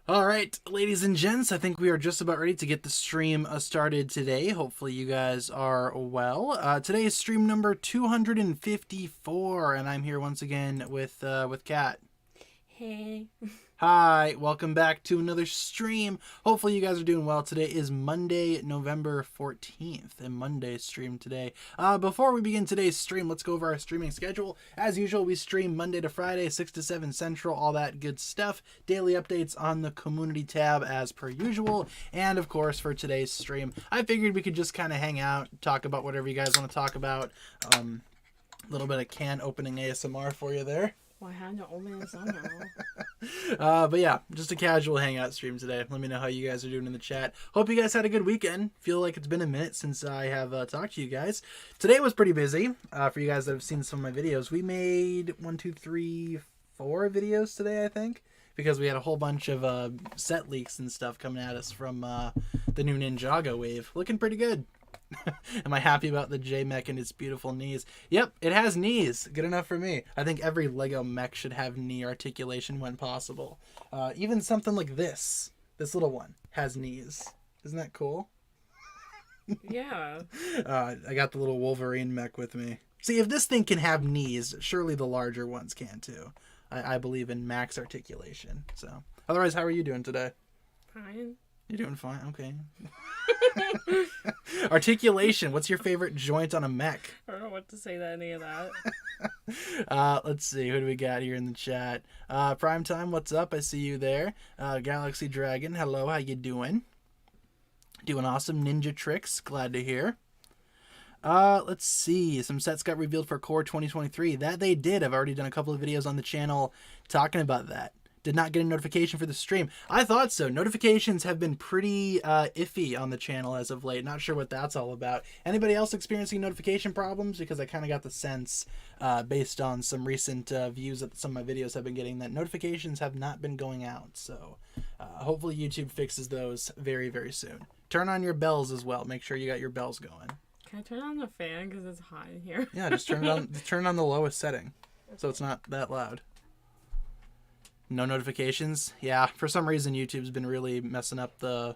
All right, ladies and gents, I think we are just about ready to get the stream started today. Hopefully you guys are well. Today is stream number 254, and I'm here once again with Kat. Hey. Hi, welcome back to another stream. Hopefully you guys are doing well. Today is Monday, November 14th, a Monday stream today. Before we begin today's stream, let's go over our streaming schedule. As usual, we stream Monday to Friday, 6 to 7 Central, all that good stuff. Daily updates on the community tab as per usual. And of course, for today's stream, I figured we could just kind of hang out, talk about whatever you guys want to talk about. A little bit of can opening ASMR for you there. Well, I had to open it somehow. But yeah, just a casual hangout stream today. Let me know how you guys are doing in the chat. Hope you guys had a good weekend. Feel like it's been a minute since I have talked to you guys. Today was pretty busy. For you guys that have seen some of my videos, we made 4 videos today, I think, because we had a whole bunch of set leaks and stuff coming at us from the new Ninjago wave. Looking pretty good. Am I happy about the J-Mech and its beautiful knees? Yep, it has knees. Good enough for me. I think every Lego mech should have knee articulation when possible. Even something like this little one, has knees. Isn't that cool? Yeah. I got the little Wolverine mech with me. See, if this thing can have knees, surely the larger ones can too. I believe in max articulation. So, otherwise, how are you doing today? Fine. You're doing fine? Okay. Articulation. What's your favorite joint on a mech? I don't know what to say to any of that. Let's see. Who do we got here in the chat? Primetime, what's up? I see you there. Galaxy Dragon, hello. How you doing? Doing awesome. Ninja Tricks. Glad to hear. Let's see. Some sets got revealed for Core 2023. That they did. I've already done a couple of videos on the channel talking about that. Did not get a notification for the stream. I thought so. Notifications have been pretty iffy on the channel as of late. Not sure what that's all about. Anybody else experiencing notification problems? Because I kind of got the sense, based on some recent views that some of my videos have been getting, that notifications have not been going out. So hopefully YouTube fixes those very, very soon. Turn on your bells as well. Make sure you got your bells going. Can I turn on the fan because it's hot in here? Yeah, just turn it on. Turn it on the lowest setting, so it's not that loud. No notifications? Yeah, for some reason YouTube's been really messing up the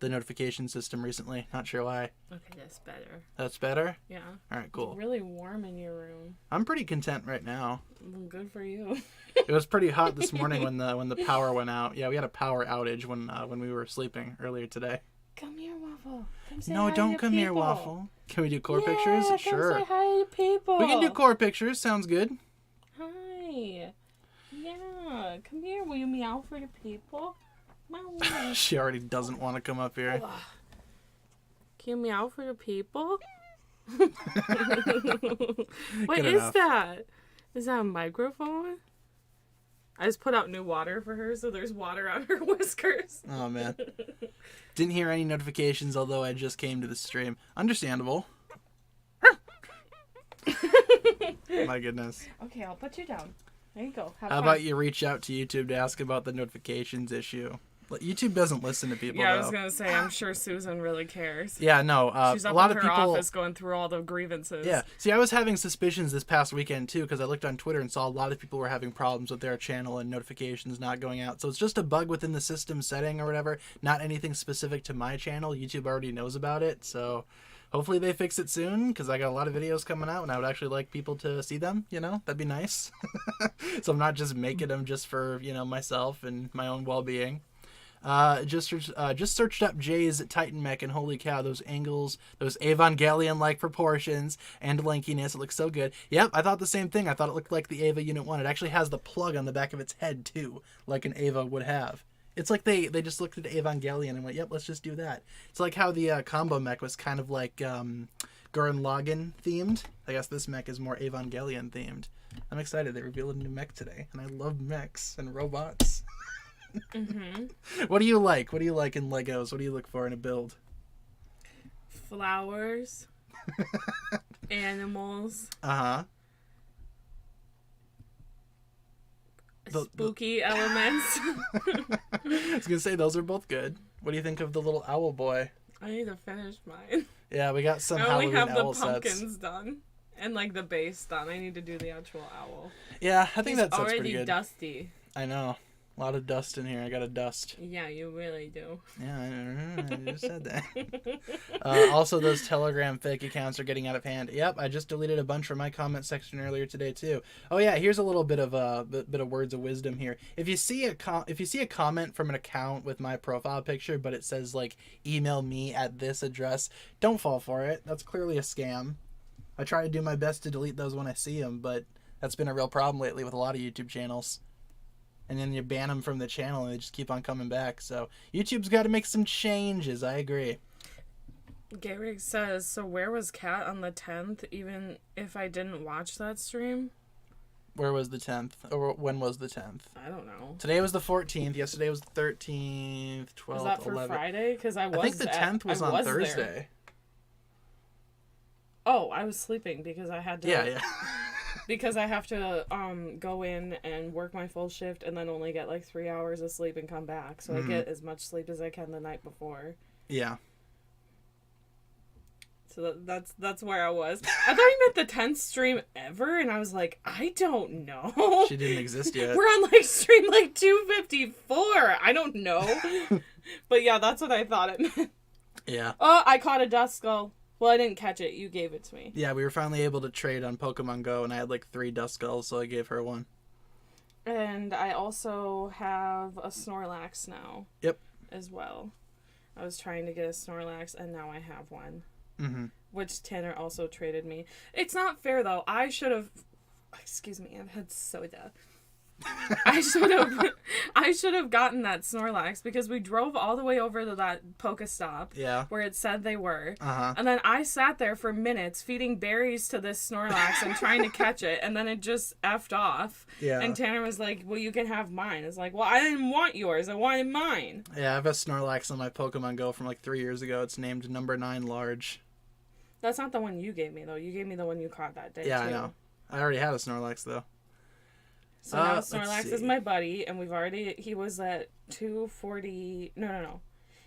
notification system recently. Not sure why. Okay, that's better. That's better? Yeah. All right, cool. It's really warm in your room. I'm pretty content right now. Well, good for you. It was pretty hot this morning when the power went out. Yeah, we had a power outage when we were sleeping earlier today. Come here, Waffle. Come say No, hi don't to come here, people. Waffle. Can we do core Yeah, pictures? come Sure. say hi to people. We can do core pictures. Sounds good. Hi. Yeah. Come here. Will you meow for the people? Meow. She already doesn't want to come up here. Can you meow for the people? Good What is enough. that? Is that a microphone? I just put out new water for her, so there's water on her whiskers. Oh, man. Didn't hear any notifications, although I just came to the stream. Understandable. My goodness. Okay, I'll put you down. There you go. Have How fun. about you reach out to YouTube to ask about the notifications issue? YouTube doesn't listen to people, Yeah, I though. was gonna say, I'm sure Susan really cares. Yeah, no. She's A up lot in of her people. office going through all the grievances. Yeah. See, I was having suspicions this past weekend, too, because I looked on Twitter and saw a lot of people were having problems with their channel and notifications not going out. So it's just a bug within the system setting or whatever. Not anything specific to my channel. YouTube already knows about it. So hopefully they fix it soon, because I got a lot of videos coming out and I would actually like people to see them. That'd be nice. So I'm not just making them just for, myself and my own well-being. Just searched up Jay's Titan mech, and holy cow, those angles, those Evangelion-like proportions and lankiness, it looks so good. Yep, I thought the same thing. I thought it looked like the Eva Unit 1. It actually has the plug on the back of its head, too, like an Eva would have. It's like they just looked at Evangelion and went, yep, let's just do that. It's like how the combo mech was kind of like Gurren Lagann themed. I guess this mech is more Evangelion themed. I'm excited. They revealed a new mech today, and I love mechs and robots. Mm-hmm. What do you like? What do you like in Legos? What do you look for in a build? Flowers. Animals. Uh-huh. Spooky elements. I was gonna say those are both good. What do you think of the little owl boy? I need to finish mine. Yeah, we got some I only Halloween have the owl pumpkins sets. done. And like the base done. I need to do the actual owl. Yeah, I think He's that set's pretty already good. dusty. I know. A lot of dust in here. I got to dust. Yeah, you really do. Yeah, I just said that. Also, those Telegram fake accounts are getting out of hand. Yep, I just deleted a bunch from my comment section earlier today too. Oh yeah, here's a little bit of words of wisdom here. If you see a comment from an account with my profile picture, but it says like email me at this address, don't fall for it. That's clearly a scam. I try to do my best to delete those when I see them, but that's been a real problem lately with a lot of YouTube channels. And then you ban them from the channel and they just keep on coming back. So YouTube's got to make some changes. I agree. Gary says, so where was Kat on the 10th, even if I didn't watch that stream? Where was the 10th? Or when was the 10th? I don't know. Today was the 14th. Yesterday was the 13th, 12th, Was that for 11th. Friday? Because I think the 10th was on Thursday. There. Oh, I was sleeping because I had to... Yeah. Because I have to go in and work my full shift and then only get like 3 hours of sleep and come back. So I get as much sleep as I can the night before. Yeah. So that's where I was. I thought you meant the 10th stream ever, and I was like, I don't know. She didn't exist yet. We're on like stream like 254. I don't know. But yeah, that's what I thought it meant. Yeah. Oh, I caught a dust skull. Well, I didn't catch it. You gave it to me. Yeah, we were finally able to trade on Pokemon Go, and I had like 3 dust skulls, so I gave her one. And I also have a Snorlax now. Yep. As well. I was trying to get a Snorlax, and now I have one. Mm-hmm. Which Tanner also traded me. It's not fair, though. I should have... Excuse me, I've had soda. I should have gotten that Snorlax because we drove all the way over to that Pokestop where it said they were. And then I sat there for minutes feeding berries to this Snorlax and trying to catch it, and then it just effed off. Yeah. And Tanner was like, well, you can have mine. It's like, well, I didn't want yours. I wanted mine. Yeah, I have a Snorlax on my Pokemon Go from like 3 years ago. It's named number 9 large. That's not the one you gave me, though. You gave me the one you caught that day, Yeah, too. I know. I already had a Snorlax, though. So now Snorlax is my buddy, and he was at 240, no.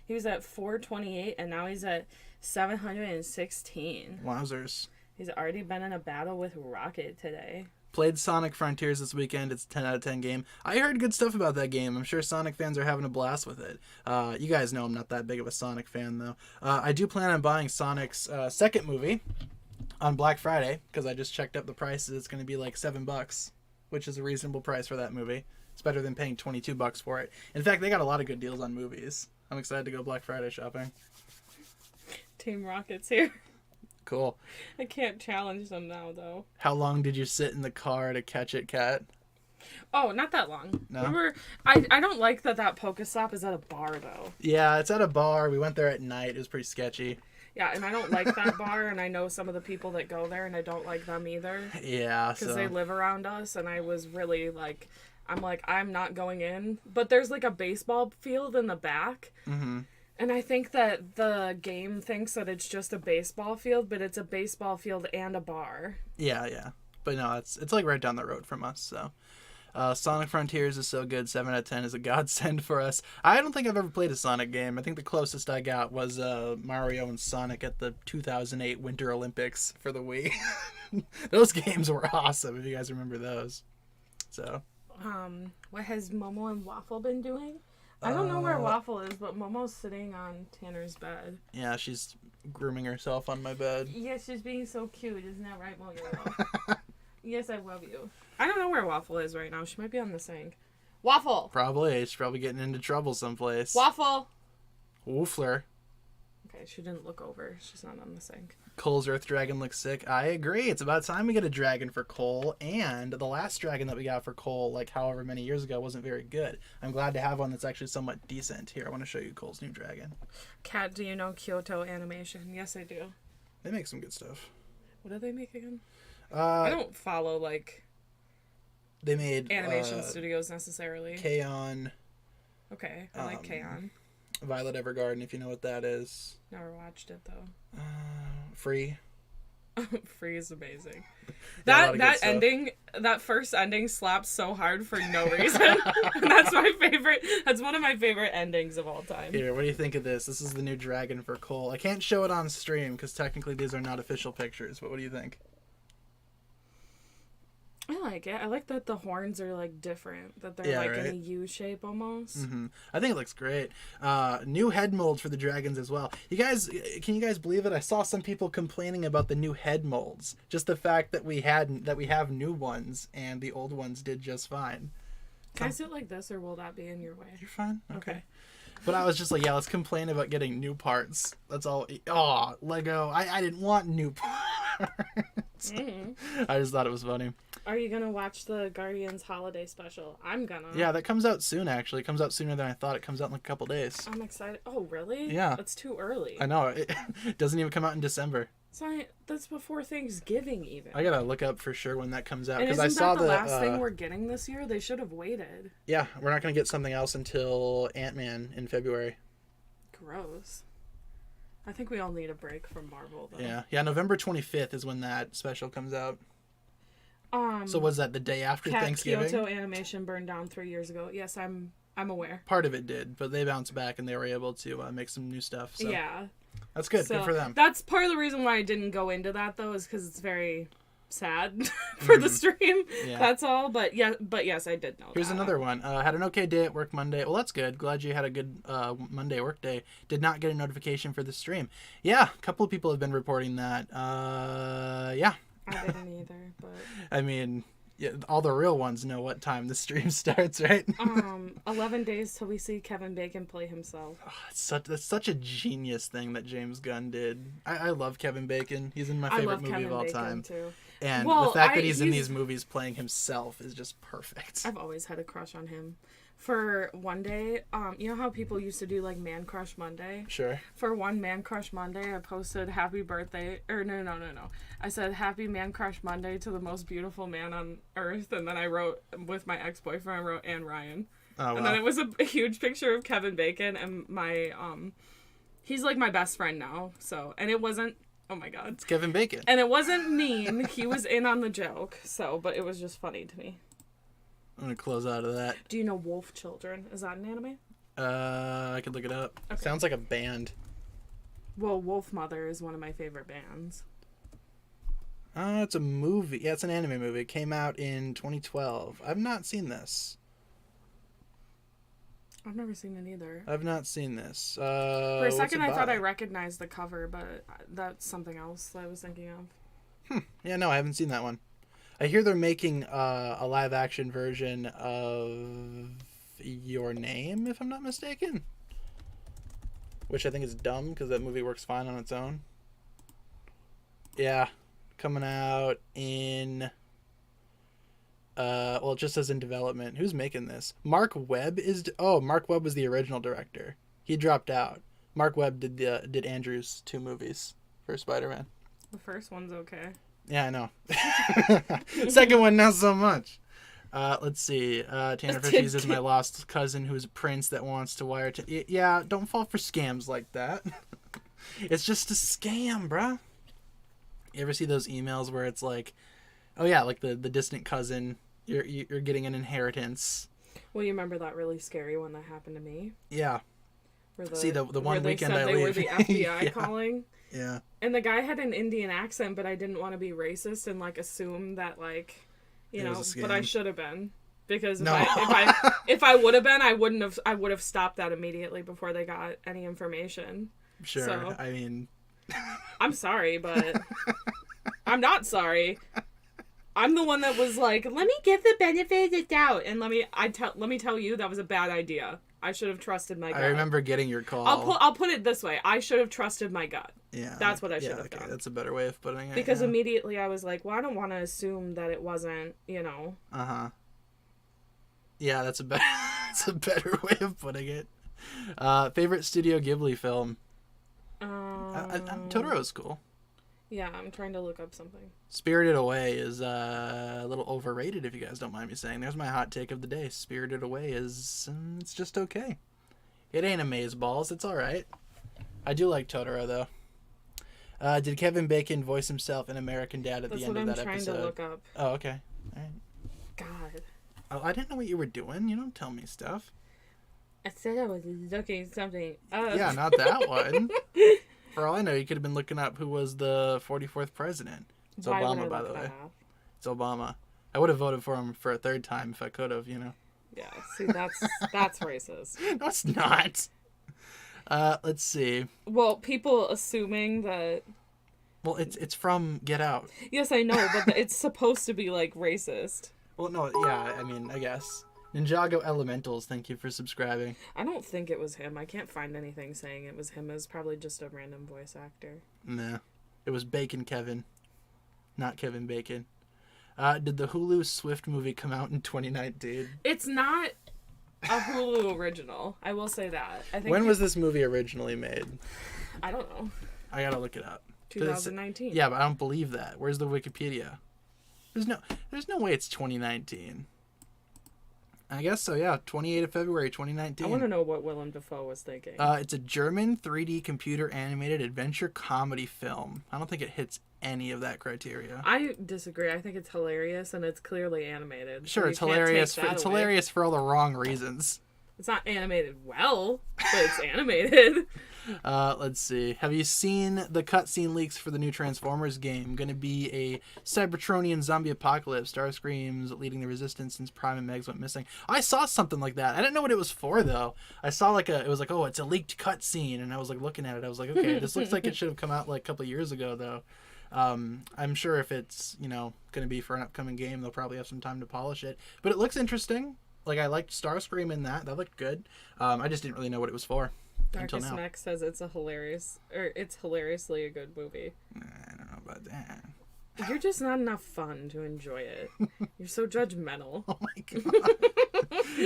He was at 428, and now he's at 716. Wowzers. He's already been in a battle with Rocket today. Played Sonic Frontiers this weekend. It's a 10 out of 10 game. I heard good stuff about that game. I'm sure Sonic fans are having a blast with it. You guys know I'm not that big of a Sonic fan, though. I do plan on buying Sonic's second movie on Black Friday, because I just checked up the prices. It's going to be like $7, which is a reasonable price for that movie. It's better than paying $22 for it. In fact, they got a lot of good deals on movies. I'm excited to go Black Friday shopping. Team Rocket's here. Cool. I can't challenge them now, though. How long did you sit in the car to catch it, Kat? Oh, not that long. No? I don't like that Pokestop is at a bar, though. Yeah, it's at a bar. We went there at night. It was pretty sketchy. Yeah, and I don't like that bar, and I know some of the people that go there, and I don't like them either. Yeah, because they live around us, and I was really like, I'm not going in. But there's like a baseball field in the back, and I think that the game thinks that it's just a baseball field, but it's a baseball field and a bar. Yeah. But no, it's like right down the road from us, so... Sonic Frontiers is so good. 7 out of 10 is a godsend for us. I don't think I've ever played a Sonic game. I think the closest I got was Mario and Sonic at the 2008 Winter Olympics for the Wii. Those games were awesome, if you guys remember those. So. What has Momo and Waffle been doing? I don't know where Waffle is, but Momo's sitting on Tanner's bed. Yeah, she's grooming herself on my bed. Yeah, she's being so cute. Isn't that right, Momo? Yes, I love you. I don't know where Waffle is right now. She might be on the sink. Waffle! Probably. She's probably getting into trouble someplace. Waffle! Woofler. Okay, she didn't look over. She's not on the sink. Cole's Earth Dragon looks sick. I agree. It's about time we get a dragon for Cole. And the last dragon that we got for Cole, like however many years ago, wasn't very good. I'm glad to have one that's actually somewhat decent. Here, I want to show you Cole's new dragon. Kat, do you know Kyoto Animation? Yes, I do. They make some good stuff. What do they make again? I don't follow, like... They made... animation studios, necessarily. K-On! Okay, I like K-On! Violet Evergarden, if you know what that is. Never watched it, though. Free. Free is amazing. That first ending slaps so hard for no reason. That's my favorite. That's one of my favorite endings of all time. Here, what do you think of this? This is the new dragon for Cole. I can't show it on stream because technically these are not official pictures, but what do you think? I like it. I like that the horns are like different. That they're Yeah, like right? in a U shape almost. I think it looks great. New head mold for the dragons as well. Can you guys believe it? I saw some people complaining about the new head molds. Just the fact that we have new ones and the old ones did just fine. Can I sit like this, or will that be in your way? You're fine. Okay. But I was just like, yeah, let's complain about getting new parts. That's all. Oh, Lego. I didn't want new parts. I just thought it was funny. Are you going to watch the Guardians holiday special? I'm gonna. Yeah, that comes out soon, actually. It comes out sooner than I thought. It comes out in like a couple days. I'm excited. Oh, really? Yeah. That's too early. I know. It doesn't even come out in December. Sorry, that's before Thanksgiving even. I gotta look up for sure when that comes out. And Because isn't I saw that the last thing we're getting this year? They should have waited. Yeah, we're not gonna get something else until Ant-Man in February. Gross. I think we all need a break from Marvel, though. Yeah. November 25th is when that special comes out. So was that the day after Thanksgiving? Kyoto Animation burned down 3 years ago. Yes, I'm aware. Part of it did, but they bounced back and they were able to make some new stuff. So. Yeah. That's good. So good for them. That's part of the reason why I didn't go into that, though, is because it's very sad for the stream. Yeah. That's all. But yes, I did know Here's that. another one. Had an okay day at work Monday. Well, that's good. Glad you had a good Monday work day. Did not get a notification for the stream. Yeah, a couple of people have been reporting that. Yeah. I didn't either, but... I mean... Yeah, all the real ones know what time the stream starts, right? 11 days till we see Kevin Bacon play himself. Oh, that's such a genius thing that James Gunn did. I love Kevin Bacon. He's in my favorite movie of all time. Too. And the fact that he's in these movies playing himself is just perfect. I've always had a crush on him. For one day, you know how people used to do like Man Crush Monday? Sure. For one Man Crush Monday, I posted happy birthday, or no. I said happy Man Crush Monday to the most beautiful man on earth, and then I wrote, with my ex-boyfriend, I wrote, and Ryan. Oh, wow. And then it was a huge picture of Kevin Bacon, and my, he's like my best friend now, so, and it wasn't, oh my god. It's Kevin Bacon. And it wasn't mean, he was in on the joke, so, but it was just funny to me. I'm gonna close out of that. Do you know Wolf Children? Is that an anime? I could look it up. Okay. Sounds like a band. Well, Wolf Mother is one of my favorite bands. It's a movie. Yeah, it's an anime movie. It came out in 2012. I've not seen this. I've never seen it either. I've not seen this. For a second, I thought I recognized the cover, but that's something else that I was thinking of. Yeah, no, I haven't seen that one. I hear they're making a live-action version of Your Name, if I'm not mistaken. Which I think is dumb, because that movie works fine on its own. Yeah, coming out in... well, it just says in development. Who's making this? Mark Webb is... Mark Webb was the original director. He dropped out. Mark Webb did Andrew's 2 movies for Spider-Man. The first one's okay. Yeah, I know. Second one, not so much. Let's see. TannerFishies is my lost cousin who's a prince that wants to wire... Yeah, don't fall for scams like that. It's just a scam, bruh. You ever see those emails where it's like, oh yeah, like the distant cousin, you're getting an inheritance. Well, you remember that really scary one that happened to me? Yeah. See, the one weekend I leave. They were the FBI Yeah. calling. Yeah. And the guy had an Indian accent, but I didn't want to be racist and like assume that like, you know, but I should have been, because if I would have been, I would have stopped that immediately before they got any information. Sure. So, I mean, I'm sorry, but I'm not sorry. I'm the one that was like, let me give the benefit of the doubt, and let me tell you that was a bad idea. I should have trusted my gut. I remember getting your call. I'll put it this way. I should have trusted my gut. Yeah. That's what I should have done. That's a better way of putting it. Because immediately I was like, well, I don't want to assume that it wasn't, you know. Uh-huh. Yeah, that's a better way of putting it. Favorite Studio Ghibli film? Totoro's cool. Yeah, I'm trying to look up something. Spirited Away is a little overrated, if you guys don't mind me saying. There's my hot take of the day. Spirited Away is... it's just okay. It ain't amazeballs. It's alright. I do like Totoro, though. Did Kevin Bacon voice himself in American Dad at the end of that episode? That's what I'm trying to look up. Oh, okay. All right. God. Oh, I didn't know what you were doing. You don't tell me stuff. I said I was looking something up. Yeah, not that one. For all I know, you could have been looking up who was the 44th president. It's Obama, by the way. It's Obama. I would have voted for him for a third time if I could have, Yeah, see, that's racist. No, it's not. Let's see. Well, people assuming that... Well, it's from Get Out. Yes, I know, but it's supposed to be, like, racist. Well, no, yeah, I mean, I guess. Ninjago Elementals, thank you for subscribing. I don't think it was him. I can't find anything saying it was him. It was probably just a random voice actor. Nah. It was Bacon Kevin. Not Kevin Bacon. Did the Hulu Swift movie come out in 2019? It's not a Hulu original. I will say that. I think When was this movie originally made? I don't know. I gotta look it up. 2019. Yeah, but I don't believe that. Where's the Wikipedia? There's no way it's 2019. I guess so, yeah. 28th of February, 2019. I want to know what Willem Dafoe was thinking. It's a German 3D computer animated adventure comedy film. I don't think it hits any of that criteria. I disagree. I think it's hilarious, and it's clearly animated. Sure, so it's hilarious. It's away. Hilarious for all the wrong reasons. It's not animated well, but it's animated. Let's see. Have you seen the cutscene leaks for the new Transformers game? Going to be a Cybertronian zombie apocalypse. Starscream's leading the resistance since Prime and Megs went missing. I saw something like that. I didn't know what it was for though. I saw it was like, oh, it's a leaked cutscene, and I was like looking at it. I was like, okay, this looks like it should have come out like a couple of years ago though. I'm sure if it's going to be for an upcoming game, they'll probably have some time to polish it. But it looks interesting. Like I liked Starscream in that. That looked good. I just didn't really know what it was for. Darkest Mech says it's hilariously a good movie. I don't know about that. You're just not enough fun to enjoy it. You're so judgmental. Oh my god.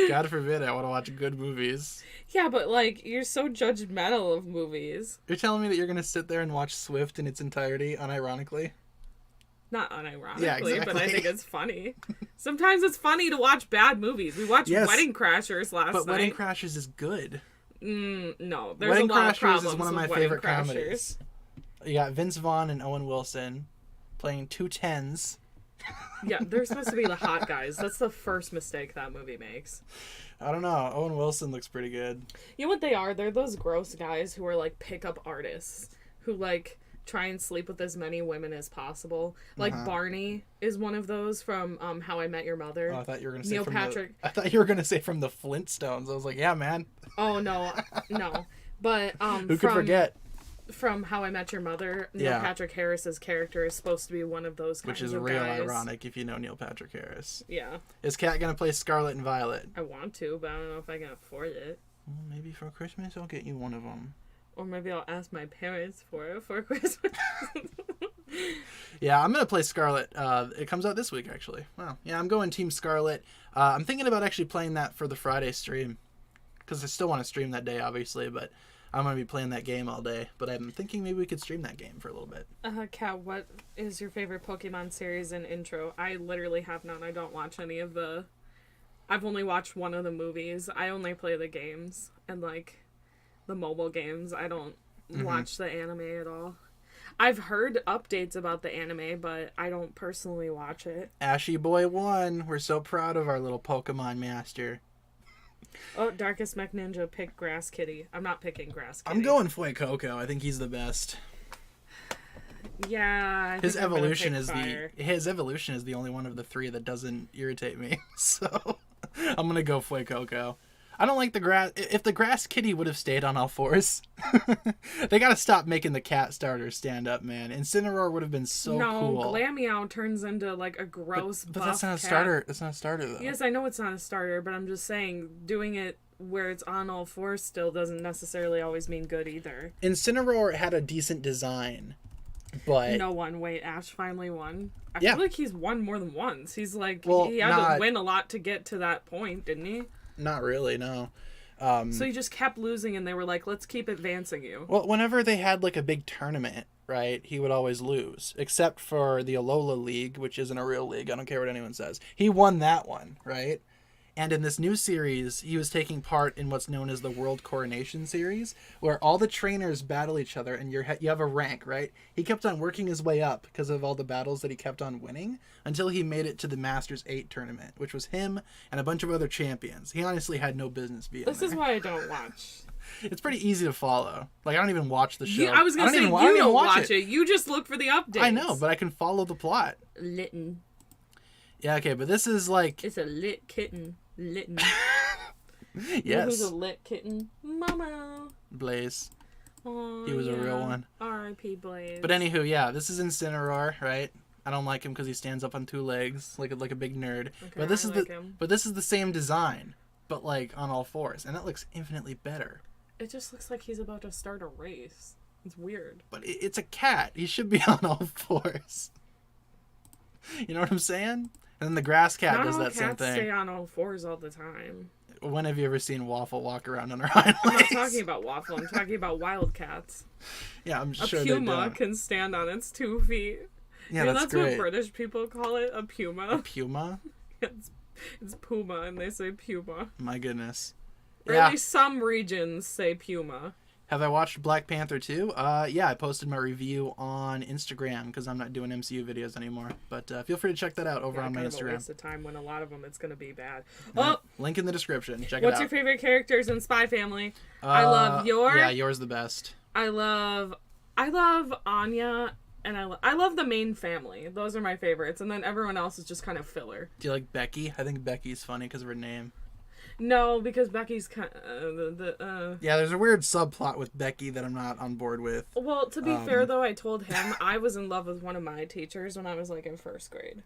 God forbid I want to watch good movies. Yeah, but like, you're so judgmental of movies. You're telling me that you're going to sit there and watch Swift in its entirety, unironically? Not unironically, yeah, exactly. But I think it's funny. Sometimes it's funny to watch bad movies. We watched Wedding Crashers last night. But Wedding Crashers is good. No, there's Wedding a lot of Crashers problems is one of my with favorite Wedding Crashers. comedies. You got Vince Vaughn and Owen Wilson playing two tens. Yeah, they're supposed to be the hot guys. That's the first mistake that movie makes. I don't know. Owen Wilson looks pretty good. You know what they are? They're those gross guys who are like pickup artists who like try and sleep with as many women as possible. Like Barney is one of those from How I Met Your Mother. Oh, I thought you were going to say Neil Patrick. I thought you were going to say from the Flintstones. I was like, yeah, man. Oh no. But who could forget? From How I Met Your Mother, Neil Patrick Harris's character is supposed to be one of those kinds of guys. Which is real ironic if you know Neil Patrick Harris. Yeah. Is Kat going to play Scarlet and Violet? I want to, but I don't know if I can afford it. Well, maybe for Christmas I'll get you one of them. Or maybe I'll ask my parents for it for Christmas. Yeah, I'm going to play Scarlet. It comes out this week, actually. Wow. Yeah, I'm going Team Scarlet. I'm thinking about actually playing that for the Friday stream. Because I still want to stream that day, obviously, but I'm going to be playing that game all day. But I'm thinking maybe we could stream that game for a little bit. Kat, what is your favorite Pokemon series and intro? I literally have none. I don't watch any of the... I've only watched one of the movies. I only play the games and, like, the mobile games. I don't watch the anime at all. I've heard updates about the anime, but I don't personally watch it. Ashy Boy won. We're so proud of our little Pokemon master. Oh, Darkest Mech Ninja picked Grass Kitty. I'm not picking Grass Kitty. I'm going Fuecoco. I think he's the best. Yeah, his evolution is the only one of the three that doesn't irritate me. So I'm gonna go Fuecoco. I don't like the grass. If the Grass Kitty would have stayed on all fours, they gotta stop making the cat starters stand up, man. Incineroar would have been so cool. No, Glameow turns into like a gross. But that's not a starter. That's not a starter though. Yes, I know it's not a starter, but I'm just saying doing it where it's on all fours still doesn't necessarily always mean good either. Incineroar had a decent design, but no one. Wait, Ash finally won. I feel like he's won more than once. He's like he had to win a lot to get to that point, didn't he? Not really, no. So you just kept losing, and they were like, let's keep advancing you. Well, whenever they had, like, a big tournament, right, he would always lose. Except for the Alola League, which isn't a real league. I don't care what anyone says. He won that one, right? And in this new series, he was taking part in what's known as the World Coronation Series, where all the trainers battle each other, and you have a rank, right? He kept on working his way up because of all the battles that he kept on winning, until he made it to the Masters 8 tournament, which was him and a bunch of other champions. He honestly had no business being there. This is why I don't watch. It's pretty easy to follow. Like, I don't even watch the show. I was going to say, you don't watch it. You just look for the updates. I know, but I can follow the plot. Litten. Yeah, okay, but this is like... It's a lit kitten. Litten. Yes. You know who's a lit kitten? Mama. Blaze. Oh, He was a real one. R.I.P. Blaze. But anywho, yeah, this is Incineroar, right? I don't like him because he stands up on two legs like a big nerd. Okay, but this is the same design, but like on all fours, and that looks infinitely better. It just looks like he's about to start a race. It's weird. But it's a cat. He should be on all fours. You know what I'm saying? And then the grass cat does that same Cats thing. stay on all fours all the time. When have you ever seen Waffle walk around on her hind I'm legs? not talking about Waffle. I'm talking about wild cats. Yeah, I'm sure A they puma don't. can stand on its 2 feet. Yeah, that's that's great. what British people call it, a puma. A puma? It's puma, and they say puma. My goodness. Or Yeah. at least some regions say puma. Have I watched Black Panther 2? Yeah, I posted my review on Instagram because I'm not doing MCU videos anymore. But feel free to check that out over on my kind of a Instagram. waste of time when a lot of them it's going to be bad. Yeah. Oh, Link in the description. Check it out. what's your favorite characters in Spy Family? I love Yor. Yeah, Yor's the best. I love Anya, and I love the main family. Those are my favorites, and then everyone else is just kind of filler. Do you like Becky? I think Becky's funny because of her name. No, because Becky's kind of Yeah, there's a weird subplot with Becky that I'm not on board with. Well, to be fair though, I told him I was in love with one of my teachers when I was like in 1st grade.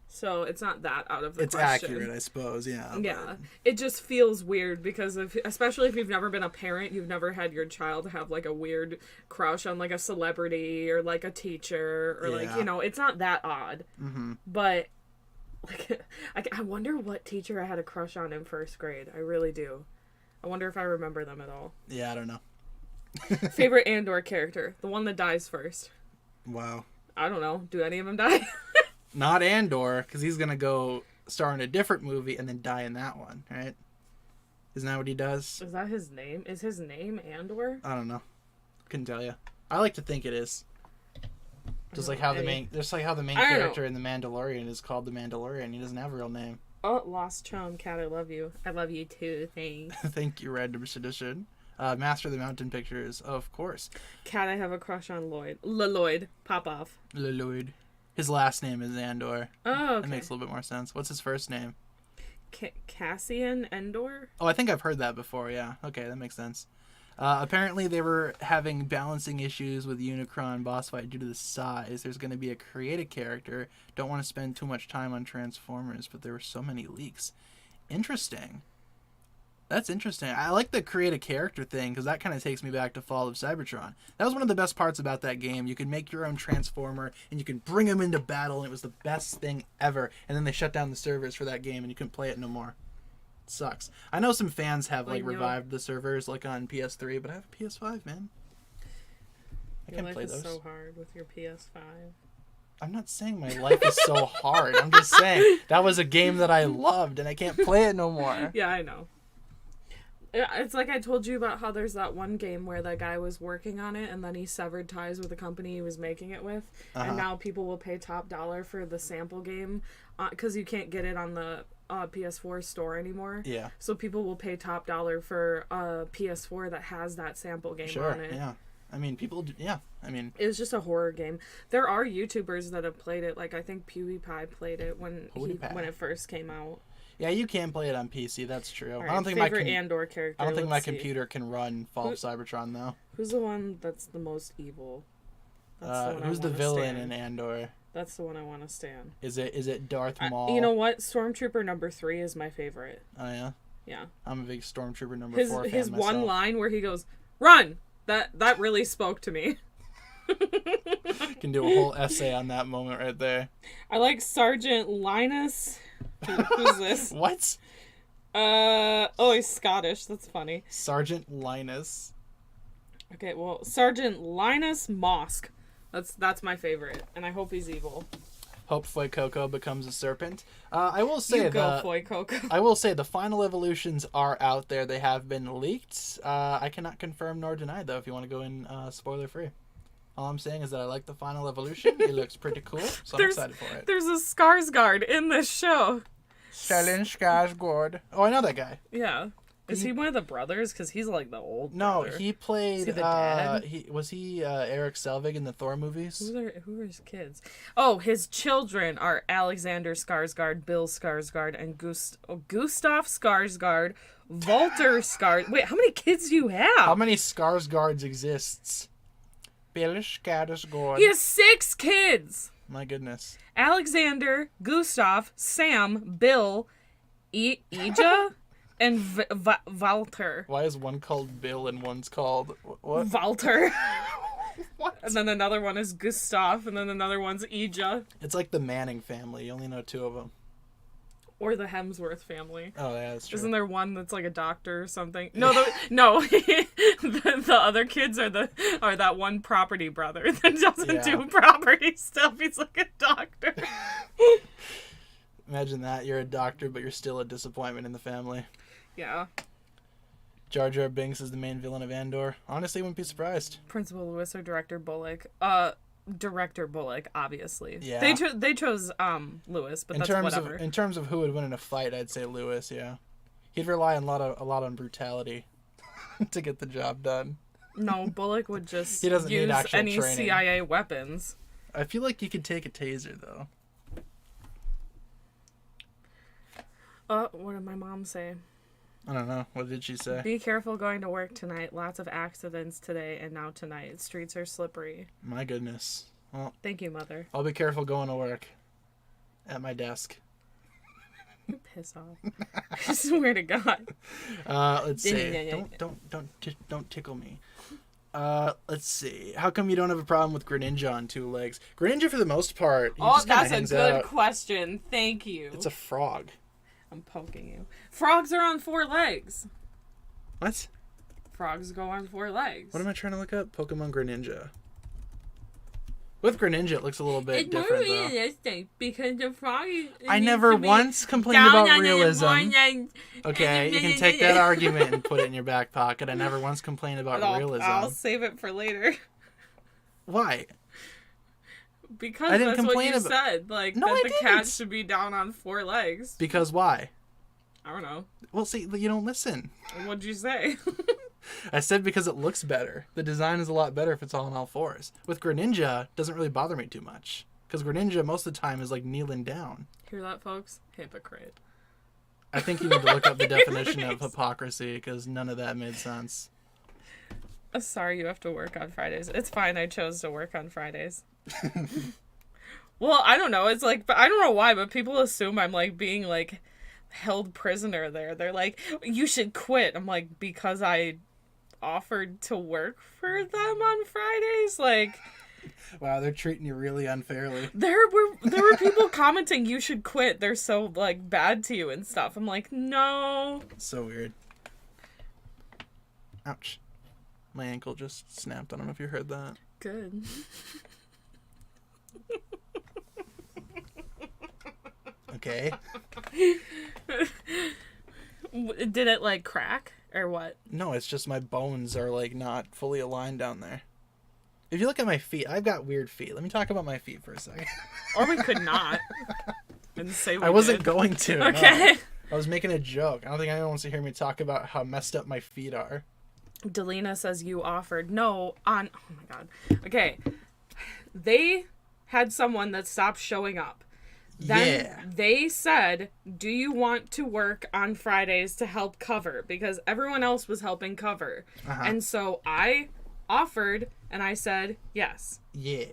So it's not that out of the It's question. accurate, I suppose, yeah. Yeah. It just feels weird because especially if you've never been a parent, you've never had your child have like a weird crush on like a celebrity or like a teacher or like, Yeah. it's not that odd. Mm-hmm. But like I wonder what teacher I had a crush on in 1st grade. I really do. I wonder if I remember them at all. Yeah, I don't know. Favorite Andor character? The one that dies first. Wow. I don't know. Do any of them die? Not Andor, because he's going to go star in a different movie and then die in that one, right? Isn't that what he does? Is that his name? Is his name Andor? I don't know. Couldn't tell you. I like to think it is. Just like how the main character in The Mandalorian is called The Mandalorian. He doesn't have a real name. Oh, lost chum, cat. I love you. I love you too. Thanks. Thank you, Random Sedition. Master of the Mountain Pictures, of course. Cat, I have a crush on Lloyd. Lloyd, pop off. Lloyd. His last name is Andor. Oh, okay. That makes a little bit more sense. What's his first name? Cassian Endor? Oh, I think I've heard that before, yeah. Okay, that makes sense. Apparently they were having balancing issues with Unicron boss fight due to the size. There's going to be a creative character. Don't want to spend too much time on Transformers, but there were so many leaks. Interesting. That's interesting. I like the create a character thing because that kind of takes me back to Fall of Cybertron. That was one of the best parts about that game. You could make your own Transformer and you could bring him into battle, and it was the best thing ever. And then they shut down the servers for that game and you couldn't play it no more. It sucks. I know some fans have revived the servers like on PS3, but I have a PS5, man. I can't play those. Your life is so hard with your PS5. I'm not saying my life is so hard. I'm just saying that was a game that I loved and I can't play it no more. Yeah, I know. It's like I told you about how there's that one game where that guy was working on it and then he severed ties with the company he was making it with. And now people will pay top dollar for the sample game because you can't get it on the PS4 store anymore. Yeah. So people will pay top dollar for a PS4 that has that sample game on it. Yeah. I mean, people do, yeah. I mean, it was just a horror game. There are YouTubers that have played it. Like, I think PewDiePie played it when it first came out. Yeah, you can play it on PC. That's true. Right, I don't think Andor character. I don't think my computer can run Fall of Cybertron though. Who's the one that's the most evil? That's who's the villain in Andor? That's the one I want to stand. Is it Darth Maul? You know what? Stormtrooper number 3 is my favorite. Oh yeah. Yeah. I'm a big Stormtrooper number 4 fan His myself. one line where he goes, "Run!" That really spoke to me. Can do a whole essay on that moment right there. I like Sergeant Linus. Who's this? What? He's Scottish. That's funny. Sergeant Linus. Okay, well, Sergeant Linus Mosk. That's my favorite, and I hope he's evil. Hope Foy Coco becomes a serpent. I will say Foy Coco. I will say the final evolutions are out there. They have been leaked. I cannot confirm nor deny though. If you want to go in spoiler free. All I'm saying is that I like the final evolution. It looks pretty cool, so I'm excited for it. There's a Skarsgård in this show. Stellan Skarsgård. Oh, I know that guy. Yeah. Is he one of the brothers? Because he's like the old No, brother. he played. Is he the dad? Was he Eric Selvig in the Thor movies? Who are his kids? Oh, his children are Alexander Skarsgård, Bill Skarsgård, and Gustav Skarsgård, Walter Skarsgård. Wait, how many kids do you have? How many Skarsgårds exists? Bill Skarsgård. He has 6 kids. My goodness. Alexander, Gustav, Sam, Bill, Ija, and Walter. Why is one called Bill and one's called what? Walter. What? And then another one is Gustav, and then another one's Ija. It's like the Manning family. You only know 2 of them. Or the Hemsworth family. Oh, yeah, that's true. Isn't there one that's like a doctor or something? No, no. The other kids are that one property brother that doesn't do property stuff. He's like a doctor. Imagine that. You're a doctor, but you're still a disappointment in the family. Yeah. Jar Jar Binks is the main villain of Andor. Honestly, wouldn't be surprised. Principal Lewis or Director Bullock? Director Bullock, obviously. Yeah. They chose Lewis, but that's whatever. In terms of who would win in a fight, I'd say Lewis. Yeah, he'd rely on a lot on brutality to get the job done. No, Bullock would just He doesn't need use actual any training. CIA weapons. I feel like you could take a taser though. What did my mom say? I don't know. What did she say? Be careful going to work tonight. Lots of accidents today and now tonight. Streets are slippery. My goodness. Well, Thank you, Mother. I'll be careful going to work. At my desk. You piss off. I swear to God. Let's see. Don't tickle me. Let's see. How come you don't have a problem with Greninja on 2 legs? Greninja, for the most part, he just kinda that's a hangs good out. question. Thank you. It's a frog. I'm poking you. Frogs are on 4 legs. What? Frogs go on 4 legs. What am I trying to look up? Pokemon Greninja. With Greninja, it looks a little bit different, though. realistic because the frog I never once complained about realism. Okay, you can take that argument and put it in your back pocket. I never once complained about realism. I'll save it for later. Why? Because I didn't that's what complain you about... said. Like, No, that I the didn't. cat should be down on 4 legs. Because why? I don't know. Well, see, you don't listen. What'd you say? I said because it looks better. The design is a lot better if it's all on all 4s. With Greninja, it doesn't really bother me too much. Because Greninja, most of the time, is like kneeling down. Hear that, folks? Hypocrite. I think you need to look up the definition of hypocrisy, because none of that made sense. Sorry you have to work on Fridays. It's fine, I chose to work on Fridays. Well, I don't know. It's like, but I don't know why, but people assume I'm like being like held prisoner there. They're like, you should quit. I'm like, because I offered to work for them on Fridays? Like, wow, they're treating you really unfairly. there were people commenting you should quit. They're so like bad to you and stuff. I'm like, no. So weird. Ouch. My ankle just snapped. I don't know if you heard that. Good. Okay. Did it like crack or what? No, it's just my bones are like not fully aligned down there. If you look at my feet, I've got weird feet. Let me talk about my feet for a second. Or we could not. And say we I wasn't did. going to. Okay. No. I was making a joke. I don't think anyone wants to hear me talk about how messed up my feet are. Delina says you offered. No, on... Oh my god. Okay. They had someone that stopped showing up. Then they said, do you want to work on Fridays to help cover? Because everyone else was helping cover. Uh-huh. And so I offered, and I said yes. Yeah.